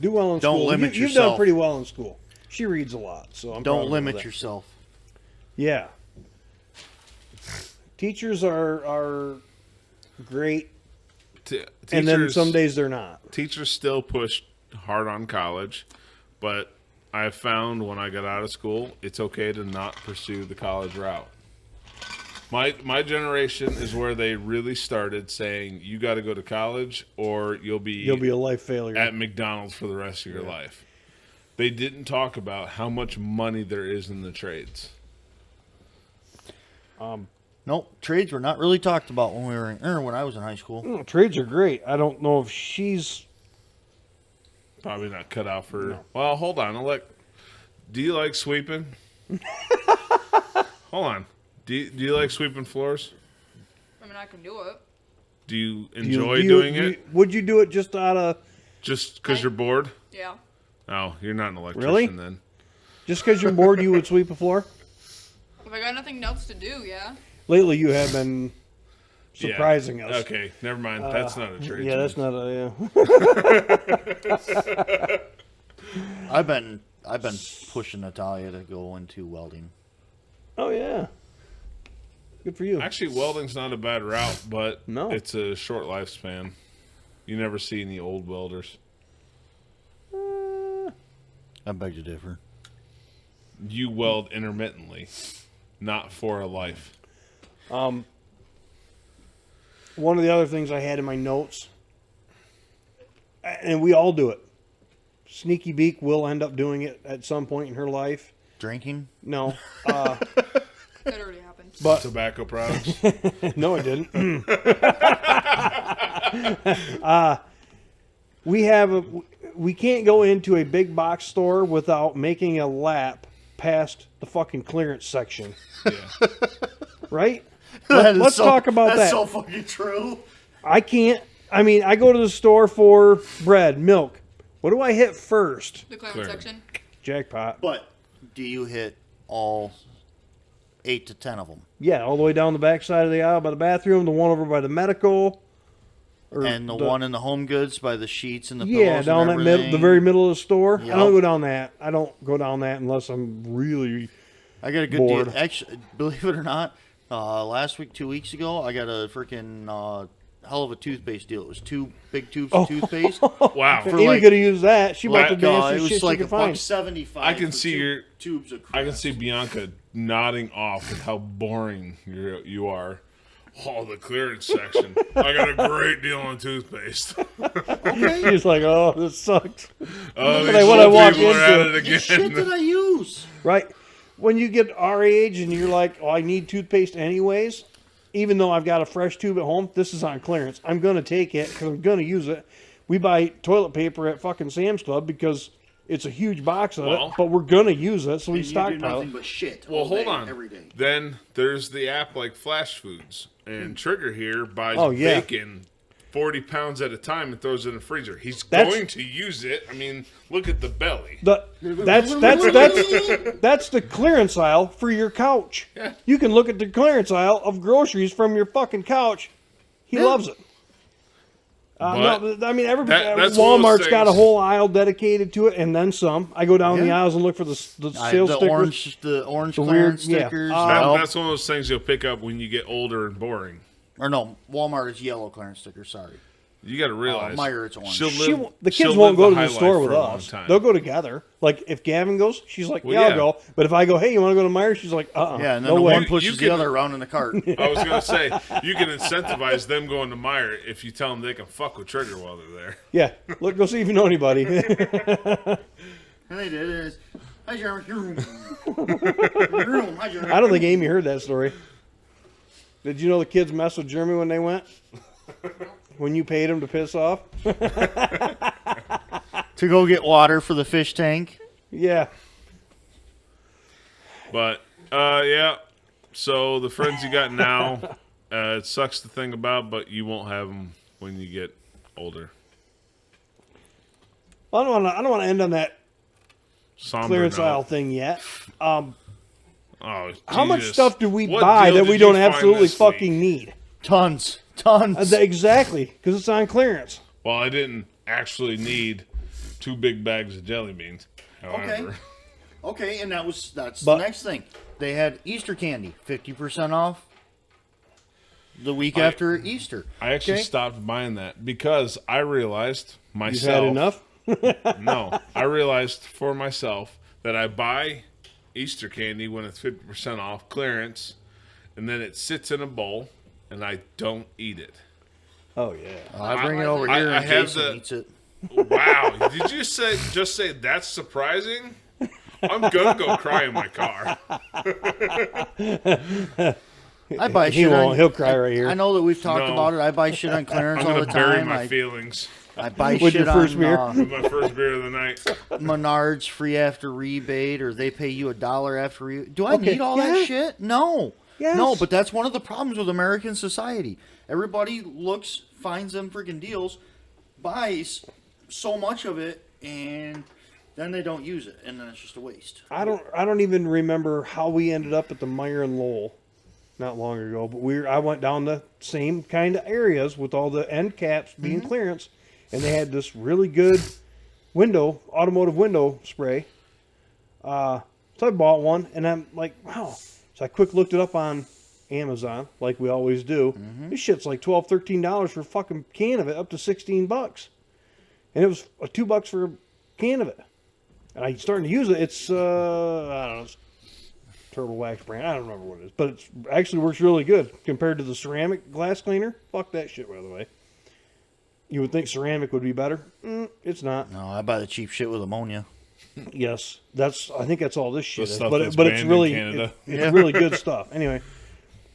Speaker 1: Do well in
Speaker 2: Don't
Speaker 1: school.
Speaker 2: limit
Speaker 1: You've done
Speaker 2: yourself.
Speaker 1: pretty well in school. She reads a lot, so I'm proud of
Speaker 2: Don't
Speaker 1: her
Speaker 2: limit
Speaker 1: for that.
Speaker 2: yourself.
Speaker 1: Yeah. Teachers are great, and then some days they're not.
Speaker 3: Teachers still push hard on college, but I found when I got out of school, it's okay to not pursue the college route. My generation is where they really started saying you got to go to college or you'll be
Speaker 1: a life failure.
Speaker 3: at McDonald's for the rest of your life. They didn't talk about how much money there is in the trades.
Speaker 2: Nope, trades were not really talked about when when I was in high school.
Speaker 1: Trades are great. I don't know if she's.
Speaker 3: Probably not cut out for. Well, hold on. Do you like sweeping? Hold on. Do you like sweeping floors?
Speaker 8: I mean, I can do it.
Speaker 3: Do you
Speaker 1: do
Speaker 3: enjoy
Speaker 1: you-
Speaker 3: doing
Speaker 1: you-
Speaker 3: it?
Speaker 1: Would you do it just out of
Speaker 3: Just because you're bored?
Speaker 8: Yeah.
Speaker 3: Oh, you're not an electrician
Speaker 1: Really?
Speaker 3: then.
Speaker 1: just because you're bored? You would sweep a floor.
Speaker 8: If I got nothing else to do, yeah.
Speaker 1: Lately, you have been
Speaker 3: Yeah.
Speaker 1: surprising us.
Speaker 3: Okay, never mind. That's not a trade.
Speaker 1: Yeah, that's not a. Yeah.
Speaker 2: I've been pushing Natalia to go into welding.
Speaker 1: Oh yeah. Good for you.
Speaker 3: Actually, welding's not a bad route, but
Speaker 1: No.
Speaker 3: it's a short lifespan. You never see any old welders.
Speaker 2: I beg to differ.
Speaker 3: You weld intermittently, not for a life.
Speaker 1: One of the other things I had in my notes, and we all do it. Sneaky Beak will end up doing it at some point in her life.
Speaker 2: Drinking?
Speaker 1: No,
Speaker 8: That already happened.
Speaker 1: but
Speaker 3: Tobacco products.
Speaker 1: no, it didn't. We can't go into a big box store without making a lap past the fucking clearance section,
Speaker 3: Yeah.
Speaker 1: right?
Speaker 2: That is
Speaker 1: Let's talk about
Speaker 2: that's
Speaker 1: that.
Speaker 2: so fucking true.
Speaker 1: I can't. I mean, I go to the store for bread, milk. What do I hit first?
Speaker 8: The clearance
Speaker 3: Clear.
Speaker 8: section.
Speaker 1: Jackpot.
Speaker 2: But do you hit all 8 to 10 of them?
Speaker 1: Yeah, all the way down the back side of the aisle by the bathroom, the one over by the medical. Or
Speaker 2: And the one in the home goods by the sheets and the
Speaker 1: yeah,
Speaker 2: pillows
Speaker 1: down
Speaker 2: and
Speaker 1: that middle, the
Speaker 2: everything.
Speaker 1: very middle of the store. I
Speaker 2: Yep.
Speaker 1: don't go down that. I don't go down that unless I'm really.
Speaker 2: I got a good
Speaker 1: bored.
Speaker 2: deal. Actually, believe it or not, last week, 2 weeks ago, I got a freaking hell of a toothpaste deal. It was 2 big tubes of toothpaste.
Speaker 3: Wow.
Speaker 2: For
Speaker 1: Amy
Speaker 2: like-
Speaker 1: could have used that. She bought the
Speaker 3: Like,
Speaker 2: it
Speaker 1: dancing
Speaker 2: was
Speaker 1: shit
Speaker 2: like
Speaker 1: she could find.
Speaker 2: $1.75.
Speaker 3: I can
Speaker 2: for
Speaker 3: see
Speaker 2: 2
Speaker 3: your-
Speaker 2: tubes of.
Speaker 3: I can
Speaker 2: crap.
Speaker 3: see Bianca nodding off at how boring you are. Oh, the clearance section. I got a great deal on toothpaste.
Speaker 1: She's like, oh, this sucks.
Speaker 3: Oh,
Speaker 1: What
Speaker 3: these
Speaker 1: I
Speaker 3: old
Speaker 1: walk
Speaker 3: people are at
Speaker 1: into.
Speaker 3: it
Speaker 2: The shit
Speaker 3: again.
Speaker 2: that I use.
Speaker 1: Right? When you get our age and you're like, oh, I need toothpaste anyways, even though I've got a fresh tube at home, this is on clearance. I'm going to take it because I'm going to use it. We buy toilet paper at fucking Sam's Club because it's a huge box of
Speaker 3: Well-
Speaker 1: it, but we're going to use it, so we
Speaker 2: And you do
Speaker 1: stockpile
Speaker 2: nothing
Speaker 1: it.
Speaker 2: but shit.
Speaker 3: Well,
Speaker 2: all
Speaker 3: hold
Speaker 2: day,
Speaker 3: on.
Speaker 2: every day.
Speaker 3: Then there's the app like Flash Foods. And Trigger here buys
Speaker 1: Oh, yeah.
Speaker 3: bacon 40 pounds at a time and throws it in the freezer. He's
Speaker 1: That's-
Speaker 3: going to use it. I mean, look at the belly.
Speaker 1: That's the clearance aisle for your couch.
Speaker 3: Yeah.
Speaker 1: You can look at the clearance aisle of groceries from your fucking couch. He loves it.
Speaker 3: But
Speaker 1: no, I mean,
Speaker 3: that's one of those
Speaker 1: Walmart's got a
Speaker 3: things-
Speaker 1: whole aisle dedicated to it, and then some. I go down the
Speaker 2: Yeah.
Speaker 1: aisles and look for the sales
Speaker 2: the
Speaker 1: stickers.
Speaker 2: orange
Speaker 1: The
Speaker 2: clearance
Speaker 1: weird- yeah.
Speaker 2: stickers.
Speaker 3: That's one of those things you'll pick up when you get older and boring.
Speaker 2: Or no, Walmart is yellow clearance stickers. Sorry.
Speaker 3: You got to realize,
Speaker 2: Meijer, it's orange.
Speaker 1: The
Speaker 3: she'll
Speaker 1: kids won't
Speaker 3: live
Speaker 1: go to
Speaker 3: high
Speaker 1: the store
Speaker 3: life
Speaker 1: with
Speaker 3: for a long
Speaker 1: us.
Speaker 3: time.
Speaker 1: They'll go together. Like if Gavin goes, she's like,
Speaker 3: Well,
Speaker 1: "Yeah, I'll
Speaker 3: yeah.
Speaker 1: go." But if I go, "Hey, you want to go to Meijer?" She's like,
Speaker 2: Yeah, and then
Speaker 1: no
Speaker 2: the
Speaker 1: way."
Speaker 2: one pushes the
Speaker 3: can-
Speaker 2: other around in the cart.
Speaker 3: I was gonna say you can incentivize them going to Meijer if you tell them they can fuck with Trigger while they're there.
Speaker 1: Yeah, look, go see if you know anybody.
Speaker 2: And they did it. Hi, Jeremy. Your room. Your room. Hi, Jeremy.
Speaker 1: I don't think Amy heard that story. Did you know the kids messed with Jeremy when they went? When you paid them to piss off?
Speaker 2: To go get water for the fish tank.
Speaker 1: Yeah.
Speaker 3: But yeah. So the friends you got now, it sucks to think about, but you won't have them when you get older.
Speaker 1: I don't want to end on that
Speaker 3: Somber
Speaker 1: clearance
Speaker 3: note.
Speaker 1: aisle thing yet.
Speaker 3: Oh,
Speaker 1: How much
Speaker 3: Jesus.
Speaker 1: stuff do we
Speaker 3: What
Speaker 1: buy
Speaker 3: deal
Speaker 1: that
Speaker 3: did
Speaker 1: we
Speaker 3: you
Speaker 1: don't
Speaker 3: find
Speaker 1: absolutely
Speaker 3: this
Speaker 1: fucking
Speaker 3: week?
Speaker 1: need?
Speaker 2: Tons.
Speaker 1: Exactly, because it's on clearance.
Speaker 3: Well, I didn't actually need 2 big bags of jelly beans. However,
Speaker 2: Okay, and that's
Speaker 1: But-
Speaker 2: the next thing. They had Easter candy, 50% off the week after Easter.
Speaker 3: I actually
Speaker 1: Okay.
Speaker 3: stopped buying that because I realized
Speaker 1: You've
Speaker 3: myself.
Speaker 1: had enough?
Speaker 3: No, I realized for myself that I buy Easter candy when it's 50% off clearance, and then it sits in a bowl, and I don't eat it.
Speaker 1: Oh, yeah.
Speaker 2: I bring it over
Speaker 3: I-
Speaker 2: here
Speaker 3: I
Speaker 2: and
Speaker 3: have
Speaker 2: Jason
Speaker 3: the-
Speaker 2: eats it.
Speaker 3: Wow! Did you just say that's surprising? I'm gonna go cry in my car.
Speaker 2: I buy
Speaker 1: He
Speaker 2: shit
Speaker 1: won't.
Speaker 2: on,
Speaker 1: He'll cry right here.
Speaker 2: I know that we've talked
Speaker 3: No.
Speaker 2: about it. I buy shit on clearance
Speaker 3: I'm
Speaker 2: all
Speaker 3: gonna
Speaker 2: the
Speaker 3: bury
Speaker 2: time.
Speaker 3: my feelings
Speaker 2: I buy
Speaker 1: With
Speaker 2: shit
Speaker 1: your first
Speaker 2: on
Speaker 1: beer?
Speaker 3: with my first beer of the night.
Speaker 2: Menards free after rebate, or they pay you $1 after rebate. Do I
Speaker 1: Okay,
Speaker 2: need all
Speaker 1: yeah.
Speaker 2: that shit? No.
Speaker 1: Yes.
Speaker 2: No, but that's one of the problems with American society. Everybody finds them freaking deals, buys so much of it, and then they don't use it, and then it's just a waste.
Speaker 1: I don't even remember how we ended up at the Meyer and Lowell not long ago, but I went down the same kind of areas with all the end caps being clearance, and they had this really good automotive window spray. So I bought one, and I'm like, wow. So I quick looked it up on Amazon, like we always do. This shit's like $12, $13 for a fucking can of it, up to $16. And it was $2 for a can of it. And I'm starting to use it. It's, I don't know, it's Turbo Wax brand. I don't remember what it is. But it actually works really good compared to the ceramic glass cleaner. Fuck that shit, by the way. You would think ceramic would be better. It's not.
Speaker 2: No, I buy the cheap shit with ammonia.
Speaker 1: Yes, I think that's all this shit is.
Speaker 3: stuff
Speaker 1: But
Speaker 3: that's
Speaker 1: it's
Speaker 3: banned in
Speaker 1: really
Speaker 3: Canada.
Speaker 1: it's really good stuff. Anyway,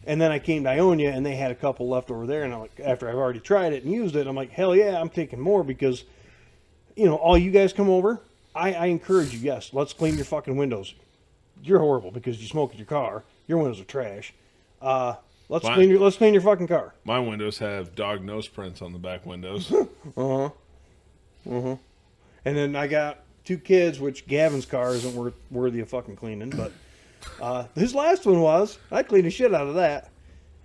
Speaker 1: and then I came to Ionia and they had a couple left over there, and I'm like, after I've already tried it and used it, I'm like, hell yeah, I'm taking more because, all you guys come over. I encourage you. Yes, let's clean your fucking windows. You're horrible because you smoke in your car. Your windows are trash. Let's
Speaker 3: Fine.
Speaker 1: clean your fucking car.
Speaker 3: My windows have dog nose prints on the back windows.
Speaker 1: And then I got 2 kids, which Gavin's car isn't worthy of fucking cleaning, but his last one was. I cleaned the shit out of that.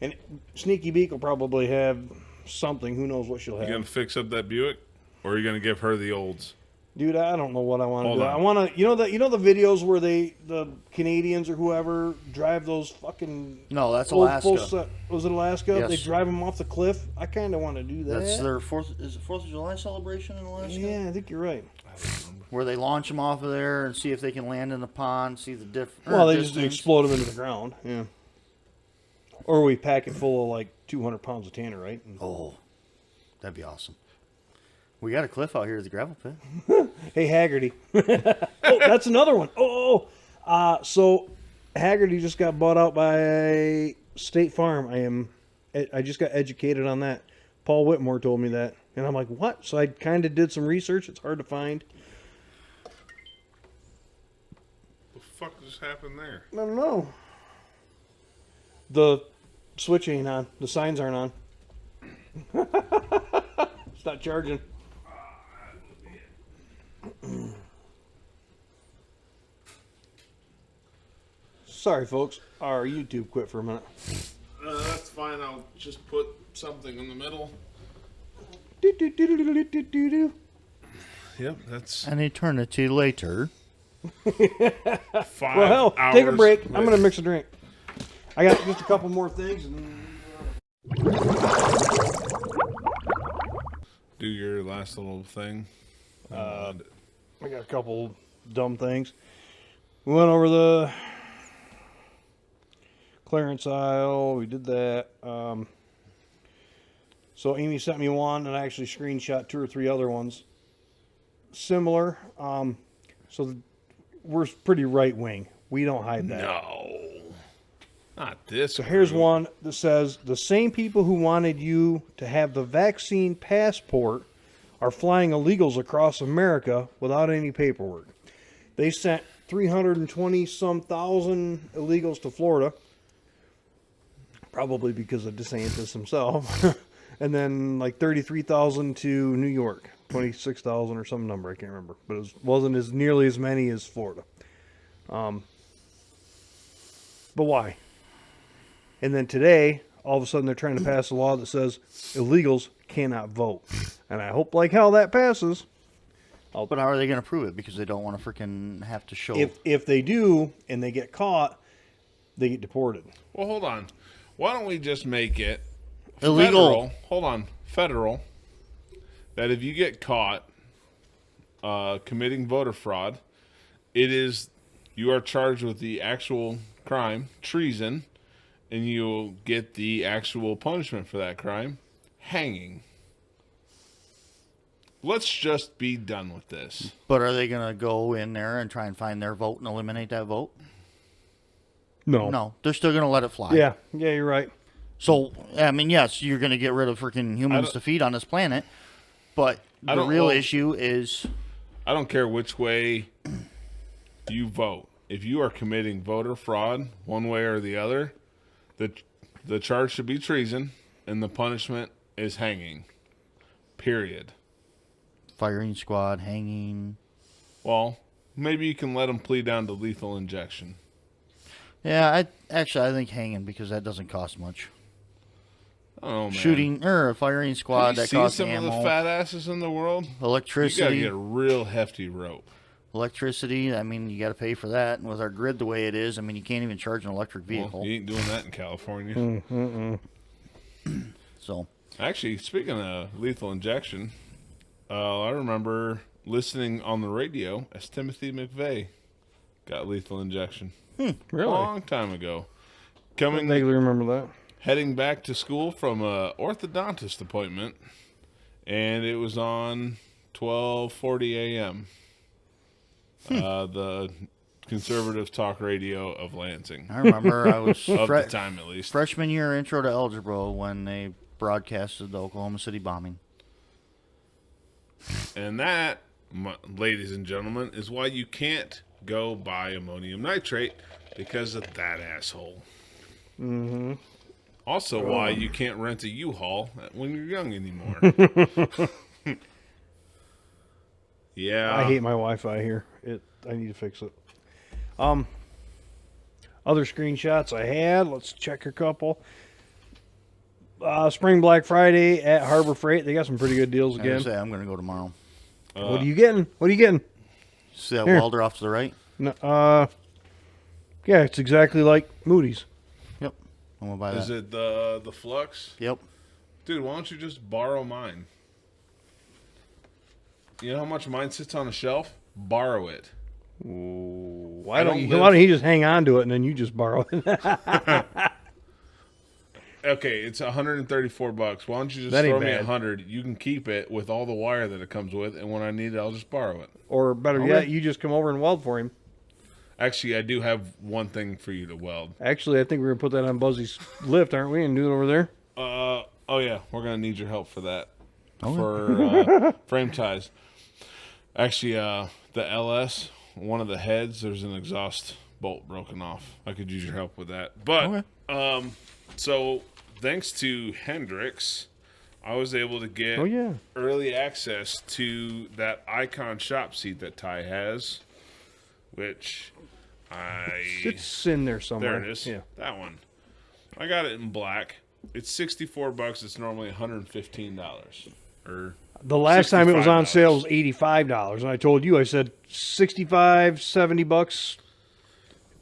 Speaker 1: And Sneaky Beak will probably have something. Who knows what she'll
Speaker 3: You
Speaker 1: have.
Speaker 3: gonna fix up that Buick, or are you gonna give her the olds?
Speaker 1: Dude, I don't know what I want to
Speaker 3: Hold
Speaker 1: do.
Speaker 3: on.
Speaker 1: I want to, the videos where the Canadians or whoever drive those fucking
Speaker 2: No, that's
Speaker 1: old
Speaker 2: Alaska.
Speaker 1: was it Alaska?
Speaker 2: Yes.
Speaker 1: They drive them off the cliff. I kind of want to do that.
Speaker 2: That's their 4th of July celebration in Alaska?
Speaker 1: Yeah, I think you're right.
Speaker 2: Where they launch them off of there and see if they can land in the pond, see the difference.
Speaker 1: Well, they just explode them into the ground. Yeah. Or we pack it full of like 200 pounds of tannerite.
Speaker 2: Oh, that'd be awesome. We got a cliff out here at the gravel pit.
Speaker 1: Hey, Haggerty. Oh, that's another one. So Haggerty just got bought out by State Farm. I just got educated on that. Paul Whitmore told me that. And I'm like, what? So I kind of did some research. It's hard to find.
Speaker 3: What the fuck just happened there?
Speaker 1: I don't know. The switch ain't on. The signs aren't on. It's not charging. Sorry, folks. Our YouTube quit for a minute.
Speaker 3: That's fine. I'll just put something in the middle.
Speaker 1: Do-do-do-do-do-do-do-do.
Speaker 3: Yep, that's
Speaker 2: An eternity later.
Speaker 3: 5
Speaker 1: Well, hell,
Speaker 3: hours.
Speaker 1: take a break. I'm going to mix a drink. I got just a couple more things.
Speaker 3: Do your last little thing.
Speaker 1: I got a couple dumb things. We went over the clearance aisle. We did that. So Amy sent me one, and I actually screenshot 2 or 3 other ones. Similar. We're pretty right wing. We don't hide that.
Speaker 3: No. Not this.
Speaker 1: So here's
Speaker 3: group.
Speaker 1: one that says the same people who wanted you to have the vaccine passport are flying illegals across America without any paperwork. They sent 320 some thousand illegals to Florida, probably because of DeSantis himself, and then like 33,000 to New York, 26,000 or some number, I can't remember, but it wasn't as nearly as many as Florida. But why? And then today, all of a sudden, they're trying to pass a law that says illegals cannot vote. And I hope like hell that passes.
Speaker 2: But how are they going to prove it? Because they don't want to freaking have to show.
Speaker 1: If they do and they get caught, they get deported.
Speaker 3: Well, hold on. Why don't we just make it
Speaker 2: Illegal.
Speaker 3: Federal, hold on. Federal. That if you get caught committing voter fraud, you are charged with the actual crime, treason, and you'll get the actual punishment for that crime, hanging. Let's just be done with this.
Speaker 2: But are they going to go in there and try and find their vote and eliminate that vote?
Speaker 1: No.
Speaker 2: No, they're still going to let it fly.
Speaker 1: Yeah, you're right.
Speaker 2: So, I mean, yes, you're going to get rid of freaking humans to feed on this planet, but the real issue is...
Speaker 3: I don't care which way you vote. If you are committing voter fraud, one way or the other, the charge should be treason, and the punishment is hanging. Period.
Speaker 2: Firing squad, hanging.
Speaker 3: Well, maybe you can let them plead down to lethal injection.
Speaker 2: Yeah, I think hanging, because that doesn't cost much.
Speaker 3: Oh man.
Speaker 2: Shooting or a firing squad that costs
Speaker 3: some
Speaker 2: ammo.
Speaker 3: of the fat asses in the world?
Speaker 2: Electricity.
Speaker 3: You gotta get a real hefty rope.
Speaker 2: Electricity, I mean, you got to pay for that. And with our grid the way it is, I mean, you can't even charge an electric vehicle.
Speaker 3: Well, you ain't doing that in California.
Speaker 2: So,
Speaker 3: actually, speaking of lethal injection, I remember listening on the radio as Timothy McVeigh got lethal injection.
Speaker 1: Really?
Speaker 3: Long time ago.
Speaker 1: I vaguely remember that.
Speaker 3: Heading back to school from a orthodontist appointment, and it was on 12:40 a.m. The conservative talk radio of Lansing.
Speaker 2: I remember I was
Speaker 3: of the time at least.
Speaker 2: Freshman year intro to algebra when they broadcasted the Oklahoma City bombing.
Speaker 3: And that, ladies and gentlemen, is why you can't go buy ammonium nitrate, because of that asshole.
Speaker 1: Mm-hmm.
Speaker 3: Also why you can't rent a U-Haul when you're young anymore. Yeah.
Speaker 1: I hate my Wi-Fi here. I need to fix it. Other screenshots I had. Let's check a couple. Spring Black Friday at Harbor Freight. They got some pretty good deals again.
Speaker 2: I'm going to go tomorrow.
Speaker 1: What are you getting? What are you getting?
Speaker 2: See that
Speaker 1: Here.
Speaker 2: welder off to the right?
Speaker 1: No, yeah, it's exactly like Moody's.
Speaker 2: Yep. I'm going to buy that.
Speaker 3: Is it the Flux?
Speaker 2: Yep.
Speaker 3: Dude, why don't you just borrow mine? You know how much mine sits on a shelf? Borrow it.
Speaker 1: Why don't you just hang on to it and then you just borrow it?
Speaker 3: Okay, it's $134. Why don't you just
Speaker 1: That ain't
Speaker 3: throw me
Speaker 1: bad.
Speaker 3: $100? You can keep it with all the wire that it comes with, and when I need it, I'll just borrow it.
Speaker 1: Or better yet, you just come over and weld for him.
Speaker 3: Actually, I do have one thing for you to weld.
Speaker 1: Actually, I think we're going to put that on Buzzy's lift, aren't we? And do it over there?
Speaker 3: Oh yeah, we're gonna need your help for that.
Speaker 2: Okay.
Speaker 3: For frame ties. Actually, the LS, one of the heads, there's an exhaust bolt broken off. I could use your help with that. But so thanks to Hendrix, I was able to get early access to that Icon shop seat that Ty has, which
Speaker 1: It's in there somewhere.
Speaker 3: there it is.
Speaker 1: Yeah.
Speaker 3: That one. I got it in black. It's $64. It's normally $115. or
Speaker 1: The last time it was on
Speaker 3: $65.
Speaker 1: sale was $85, and I told you, I said 65, 70 bucks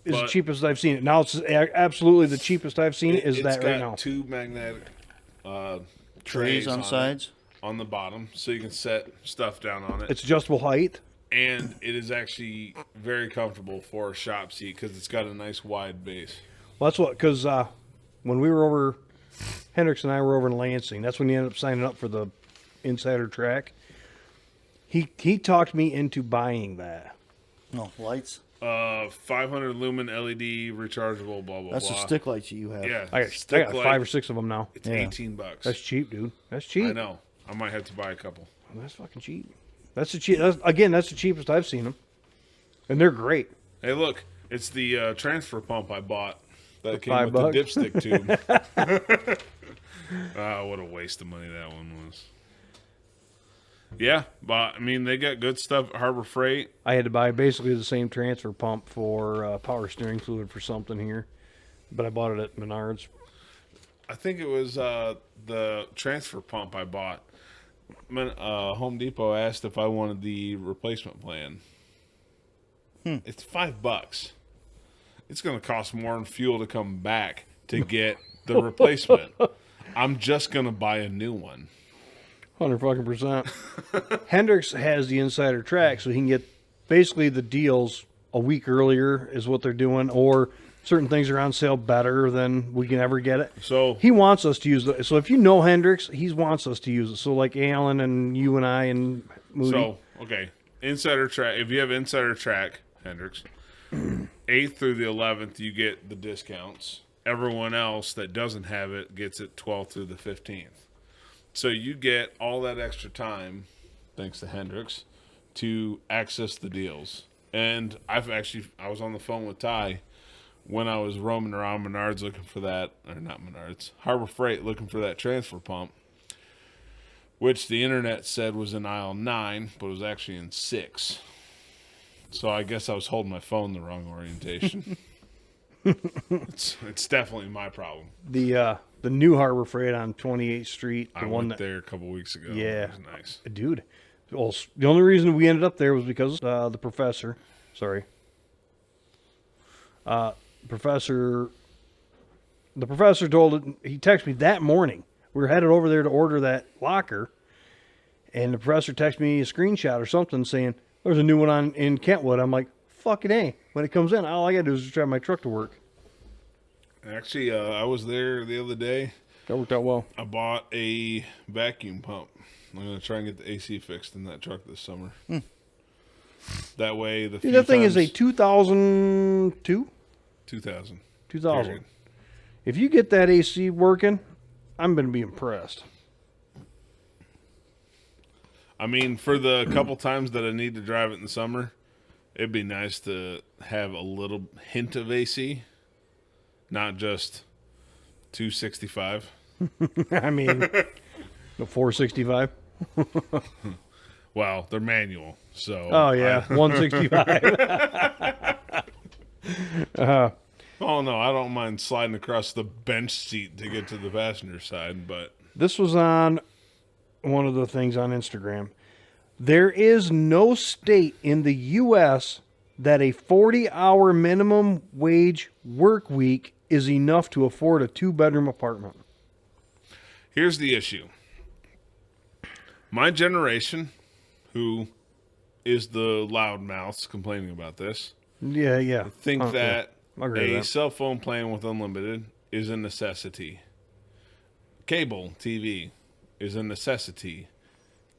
Speaker 1: is the
Speaker 3: But-
Speaker 1: cheapest I've seen it. Now it's absolutely the cheapest I've seen it is
Speaker 3: It's
Speaker 1: that right
Speaker 3: got
Speaker 1: now.
Speaker 3: 2 magnetic
Speaker 2: Trays on
Speaker 3: it,
Speaker 2: sides.
Speaker 3: on the bottom, so you can set stuff down on it.
Speaker 1: It's adjustable height.
Speaker 3: And it is actually very comfortable for a shop seat because it's got a nice wide base.
Speaker 1: Well, that's what, because when we were over, Hendricks and I were over in Lansing, that's when he ended up signing up for the Insider Track. He talked me into buying that.
Speaker 2: No lights.
Speaker 3: 500 lumen LED rechargeable, blah blah
Speaker 2: That's
Speaker 3: blah.
Speaker 2: the stick lights you have.
Speaker 3: Yeah,
Speaker 1: I got
Speaker 3: stick
Speaker 1: 5
Speaker 3: light.
Speaker 1: or 6 of them now.
Speaker 3: It's
Speaker 2: Yeah.
Speaker 3: $18.
Speaker 1: That's cheap, dude. That's cheap.
Speaker 3: I know. I might have to buy a couple.
Speaker 1: That's fucking cheap. That's the cheap. Again, that's the cheapest I've seen them, and they're great.
Speaker 3: Hey, look, it's the transfer pump I bought that came
Speaker 1: $5
Speaker 3: with the dipstick tube. What a waste of money that one was. Yeah, but I mean, they got good stuff at Harbor Freight.
Speaker 1: I had to buy basically the same transfer pump for power steering fluid for something here, but I bought it at Menards.
Speaker 3: I think it was the transfer pump I bought. Home Depot asked if I wanted the replacement plan. It's $5. It's going to cost more in fuel to come back to get the replacement. I'm just going to buy a new one.
Speaker 1: 100% Hendricks has the Insider Track, so he can get basically the deals a week earlier is what they're doing, or certain things are on sale better than we can ever get it.
Speaker 3: So
Speaker 1: He wants us to use it. So if you know Hendricks, he wants us to use it. So like Alan and you and I and Moody.
Speaker 3: So, okay. Insider Track. If you have Insider Track, Hendricks, 8th through the 11th, you get the discounts. Everyone else that doesn't have it gets it 12th through the 15th. So you get all that extra time, thanks to Hendricks, to access the deals. And I was on the phone with Ty when I was roaming around Menards looking for that, or not Menards, Harbor Freight looking for that transfer pump, which the internet said was in aisle 9, but it was actually in 6. So I guess I was holding my phone the wrong orientation. It's definitely my problem.
Speaker 1: The new Harbor Freight on 28th Street, the
Speaker 3: I
Speaker 1: one
Speaker 3: went
Speaker 1: that,
Speaker 3: there a couple weeks ago.
Speaker 1: Yeah.
Speaker 3: It was nice.
Speaker 1: dude. Well, the only reason we ended up there was because the professor. Sorry. The professor told it. He texted me that morning. We were headed over there to order that locker, and the professor texted me a screenshot or something saying there's a new one in Kentwood. I'm like, fucking A. When it comes in, all I gotta do is just drive my truck to work.
Speaker 3: Actually, I was there the other day.
Speaker 1: That worked out well.
Speaker 3: I bought a vacuum pump. I'm going to try and get the AC fixed in that truck this summer. That way,
Speaker 1: Dude, that thing is a 2002?
Speaker 3: 2000.
Speaker 1: 2000.
Speaker 3: Period.
Speaker 1: If you get that AC working, I'm going to be impressed.
Speaker 3: I mean, for the couple times that I need to drive it in the summer, it'd be nice to have a little hint of AC, not just 265.
Speaker 1: I mean, the 465.
Speaker 3: Well, they're manual, so.
Speaker 1: Oh, yeah, 165.
Speaker 3: Oh, no, I don't mind sliding across the bench seat to get to the passenger side, but.
Speaker 1: This was on one of the things on Instagram. There is no state in the U.S. that a 40-hour minimum wage work week is enough to afford a 2-bedroom apartment.
Speaker 3: Here's the issue. My generation, who is the loudmouths complaining about this,
Speaker 1: Yeah.
Speaker 3: think
Speaker 1: Yeah.
Speaker 3: that
Speaker 1: I agree with
Speaker 3: a
Speaker 1: that.
Speaker 3: cell phone plan with unlimited is a necessity. Cable TV is a necessity.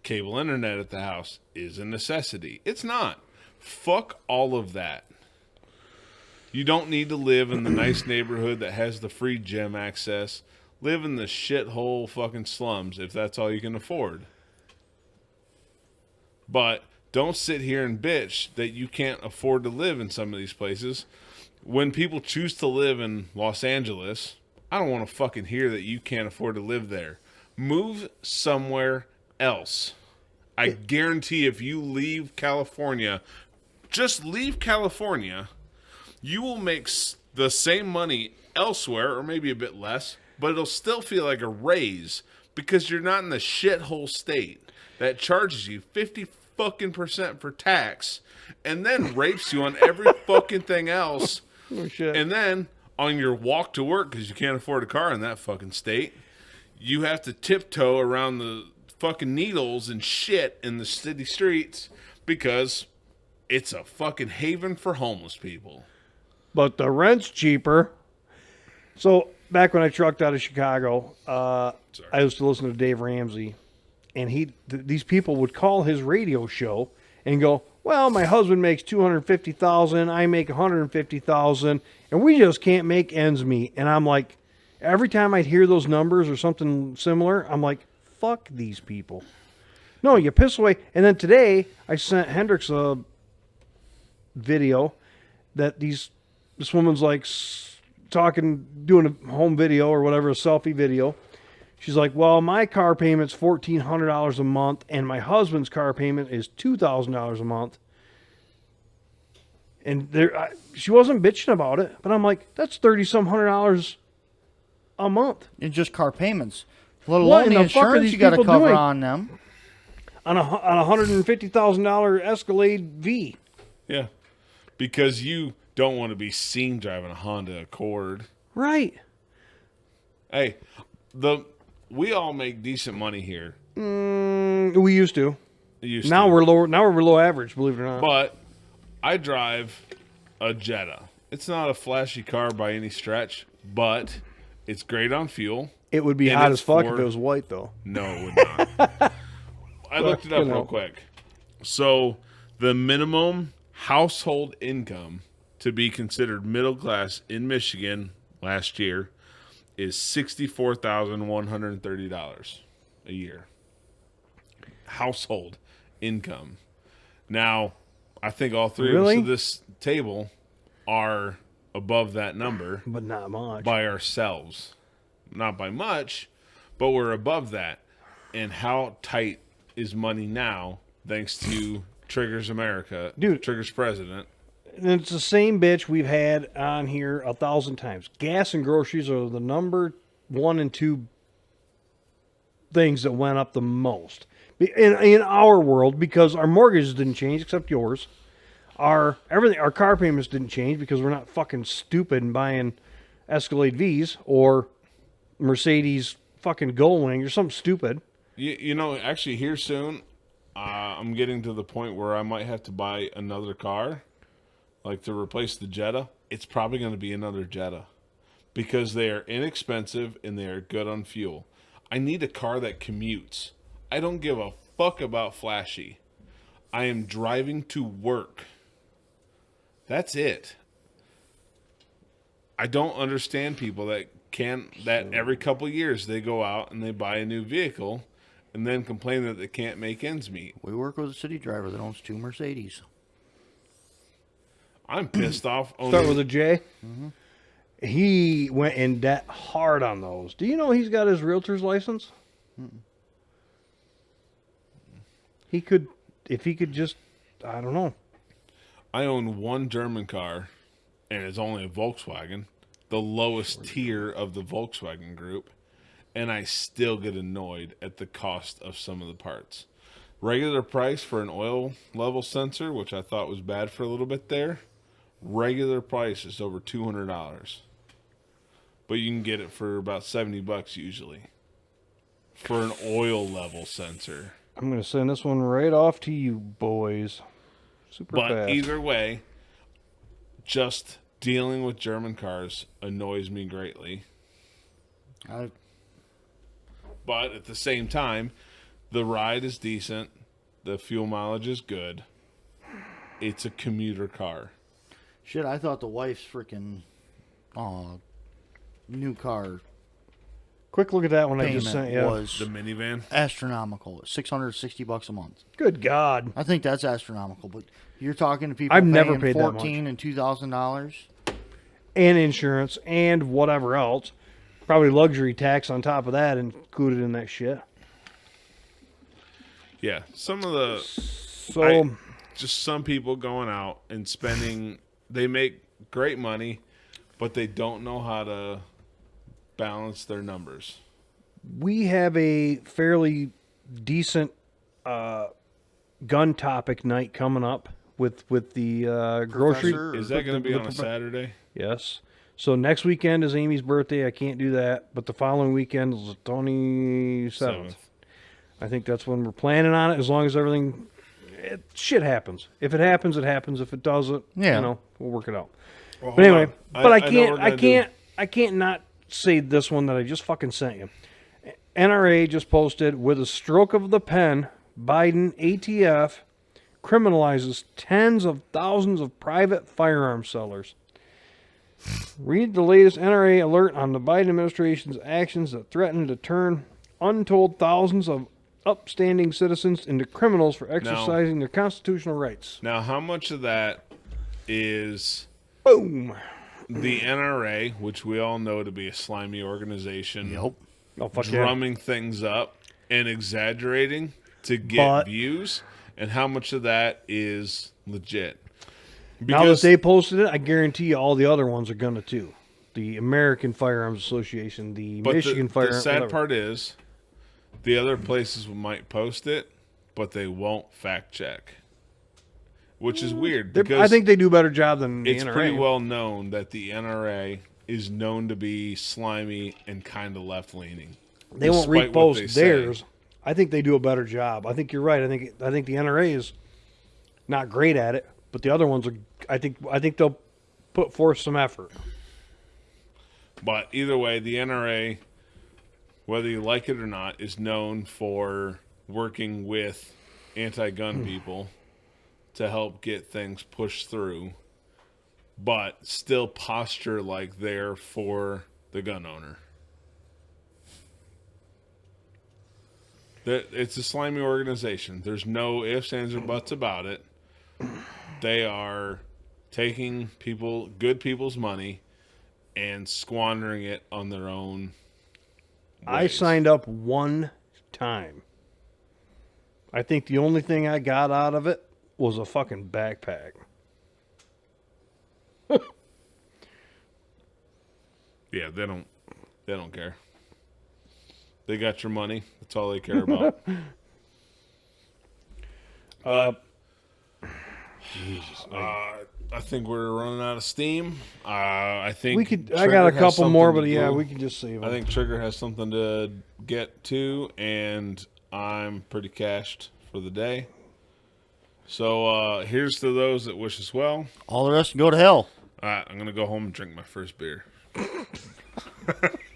Speaker 3: Cable internet at the house is a necessity. It's not. Fuck all of that. You don't need to live in the nice neighborhood that has the free gym access. Live in the shithole fucking slums if that's all you can afford. But don't sit here and bitch that you can't afford to live in some of these places. When people choose to live in Los Angeles, I don't want to fucking hear that you can't afford to live there. Move somewhere else. I guarantee if you leave California, just leave California, you will make the same money elsewhere, or maybe a bit less, but it'll still feel like a raise because you're not in the shithole state that charges you 50% for tax and then rapes you on every fucking thing else.
Speaker 1: Oh, shit.
Speaker 3: And then on your walk to work, because you can't afford a car in that fucking state, you have to tiptoe around the fucking needles and shit in the city streets because it's a fucking haven for homeless people.
Speaker 1: But the rent's cheaper. So back when I trucked out of Chicago, I used to listen to Dave Ramsey, and these people would call his radio show and go, "Well, my husband makes $250,000, I make $150,000, and we just can't make ends meet." And I'm like, every time I'd hear those numbers or something similar, I'm like, fuck these people. No, you piss away. And then today, I sent Hendrix a video that this woman's like talking, doing a home video or whatever, a selfie video. She's like, well, my car payment's $1,400 a month, and my husband's car payment is $2,000 a month. And she wasn't bitching about it, but I'm like, that's $3,some $100 a month.
Speaker 2: It's just car payments. Let
Speaker 1: What
Speaker 2: alone
Speaker 1: in
Speaker 2: the
Speaker 1: the fuck are
Speaker 2: insurance
Speaker 1: these
Speaker 2: you got to
Speaker 1: people
Speaker 2: cover
Speaker 1: doing?
Speaker 2: on them.
Speaker 1: On a $150,000 Escalade V.
Speaker 3: Yeah. Because you don't want to be seen driving a Honda Accord.
Speaker 1: Right.
Speaker 3: Hey, we all make decent money here.
Speaker 1: We used to.
Speaker 3: Used
Speaker 1: Now
Speaker 3: to.
Speaker 1: we're lower. Now we're below average, believe it or not.
Speaker 3: But I drive a Jetta. It's not a flashy car by any stretch, but it's great on fuel.
Speaker 1: It would be
Speaker 3: and
Speaker 1: hot
Speaker 3: it's
Speaker 1: as fuck
Speaker 3: for-
Speaker 1: if it was white, though.
Speaker 3: No, it would not. I looked it up
Speaker 1: You know.
Speaker 3: real quick. So the minimum household income to be considered middle class in Michigan last year is $64,130 a year. Household income. Now, I think all three of us
Speaker 1: Really?
Speaker 3: at this table are above that number
Speaker 1: But not much.
Speaker 3: by ourselves. Not by much, but we're above that. And how tight is money now, thanks to Triggers America,
Speaker 1: Dude.
Speaker 3: Triggers President?
Speaker 1: And it's the same bitch we've had on here 1,000 times. Gas and groceries are the number 1 and 2 things that went up the most in our world, because our mortgages didn't change except yours. Our car payments didn't change because we're not fucking stupid and buying Escalade V's or Mercedes fucking Gullwing or something stupid.
Speaker 3: You know, actually, here soon, I'm getting to the point where I might have to buy another car, like to replace the Jetta. It's probably going to be another Jetta because they are inexpensive and they are good on fuel. I need a car that commutes. I don't give a fuck about flashy. I am driving to work. That's it. I don't understand people that every couple years they go out and they buy a new vehicle and then complain that they can't make ends meet.
Speaker 2: We work with a city driver that owns 2 Mercedes.
Speaker 3: I'm pissed off.
Speaker 1: Start with a J. Mm-hmm. He went in debt hard on those. Do you know he's got his realtor's license? He could, if he could just, I don't know.
Speaker 3: I own one German car, and it's only a Volkswagen, the lowest tier of the Volkswagen group, and I still get annoyed at the cost of some of the parts. Regular price for an oil level sensor, which I thought was bad for a little bit there, regular price is over $200. But you can get it for about $70 usually for an oil level sensor.
Speaker 1: I'm going to send this one right off to you boys. Super
Speaker 3: But
Speaker 1: fast.
Speaker 3: either way, just dealing with German cars annoys me greatly. But at the same time, the ride is decent. The fuel mileage is good. It's a commuter car.
Speaker 2: Shit, I thought the wife's freaking new car
Speaker 1: Quick look at that one I just
Speaker 2: payment
Speaker 1: sent you.
Speaker 2: was
Speaker 3: The minivan.
Speaker 2: astronomical. $660 a month.
Speaker 1: Good God.
Speaker 2: I think that's astronomical, but you're talking to people
Speaker 1: I've never
Speaker 2: paying
Speaker 1: paid that much.
Speaker 2: $1,400 and $2,000.
Speaker 1: And insurance and whatever else. Probably luxury tax on top of that included in that shit.
Speaker 3: Yeah, some of the
Speaker 1: So,
Speaker 3: just some people going out and spending. They make great money, but they don't know how to balance their numbers.
Speaker 1: we have a fairly decent gun topic night coming up with the grocery.
Speaker 2: Professor,
Speaker 3: Is that going to be on a
Speaker 1: the-
Speaker 3: Saturday?
Speaker 1: Yes. So next weekend is Amy's birthday. I can't do that, but the following weekend is the 27th.
Speaker 3: 7th.
Speaker 1: I think that's when we're planning on it. As long as everything, shit happens. If it happens, it happens. If it doesn't,
Speaker 2: Yeah.
Speaker 1: we'll work it out.
Speaker 3: Well,
Speaker 1: But anyway,
Speaker 3: hold on.
Speaker 1: but I
Speaker 3: know what
Speaker 1: can't,
Speaker 3: we're
Speaker 1: I
Speaker 3: gonna do.
Speaker 1: can't not say this one that I just fucking sent you. NRA just posted, with a stroke of the pen, Biden ATF criminalizes tens of thousands of private firearm sellers. Read the latest NRA alert on the Biden administration's actions that threaten to turn untold thousands of upstanding citizens into criminals for exercising their constitutional rights.
Speaker 3: Now, how much of that is
Speaker 1: Boom.
Speaker 3: the NRA, which we all know to be a slimy organization,
Speaker 2: Yep.
Speaker 1: Oh, fuck yeah.
Speaker 3: drumming things up and exaggerating to get
Speaker 1: But-
Speaker 3: views, and how much of that is legit?
Speaker 1: Now that they posted it, I guarantee you all the other ones are going to too. The American Firearms Association, the
Speaker 3: but
Speaker 1: Michigan
Speaker 3: the
Speaker 1: Firearms...
Speaker 3: sad
Speaker 1: whatever.
Speaker 3: part is, the other places might post it, but they won't fact check, which is weird because
Speaker 1: I think they do a better job than the
Speaker 3: it's
Speaker 1: NRA.
Speaker 3: pretty well known that the NRA is known to be slimy and kind of left leaning.
Speaker 1: They won't repost theirs. I think they do a better job. I think you're right. I think the NRA is not great at it, but the other ones are. I think they'll put forth some effort.
Speaker 3: But either way, the NRA, whether you like it or not, is known for working with anti-gun people to help get things pushed through, but still posture like they're for the gun owner. It's a slimy organization. There's no ifs, ands, or buts about it. They are taking good people's money and squandering it on their own
Speaker 1: I
Speaker 3: ways.
Speaker 1: signed up one time. I think the only thing I got out of it was a fucking backpack.
Speaker 3: Yeah, they don't care. They got your money. That's all they care about. I think we're running out of steam. I think
Speaker 1: We could. I
Speaker 3: Trigger
Speaker 1: got a
Speaker 3: has
Speaker 1: couple
Speaker 3: something
Speaker 1: more,
Speaker 3: to
Speaker 1: but yeah,
Speaker 3: do.
Speaker 1: we can just save them.
Speaker 3: I think Trigger has something to get to, and I'm pretty cashed for the day. So here's to those that wish us well.
Speaker 2: All the rest can go to hell.
Speaker 3: I'm gonna go home and drink my first beer.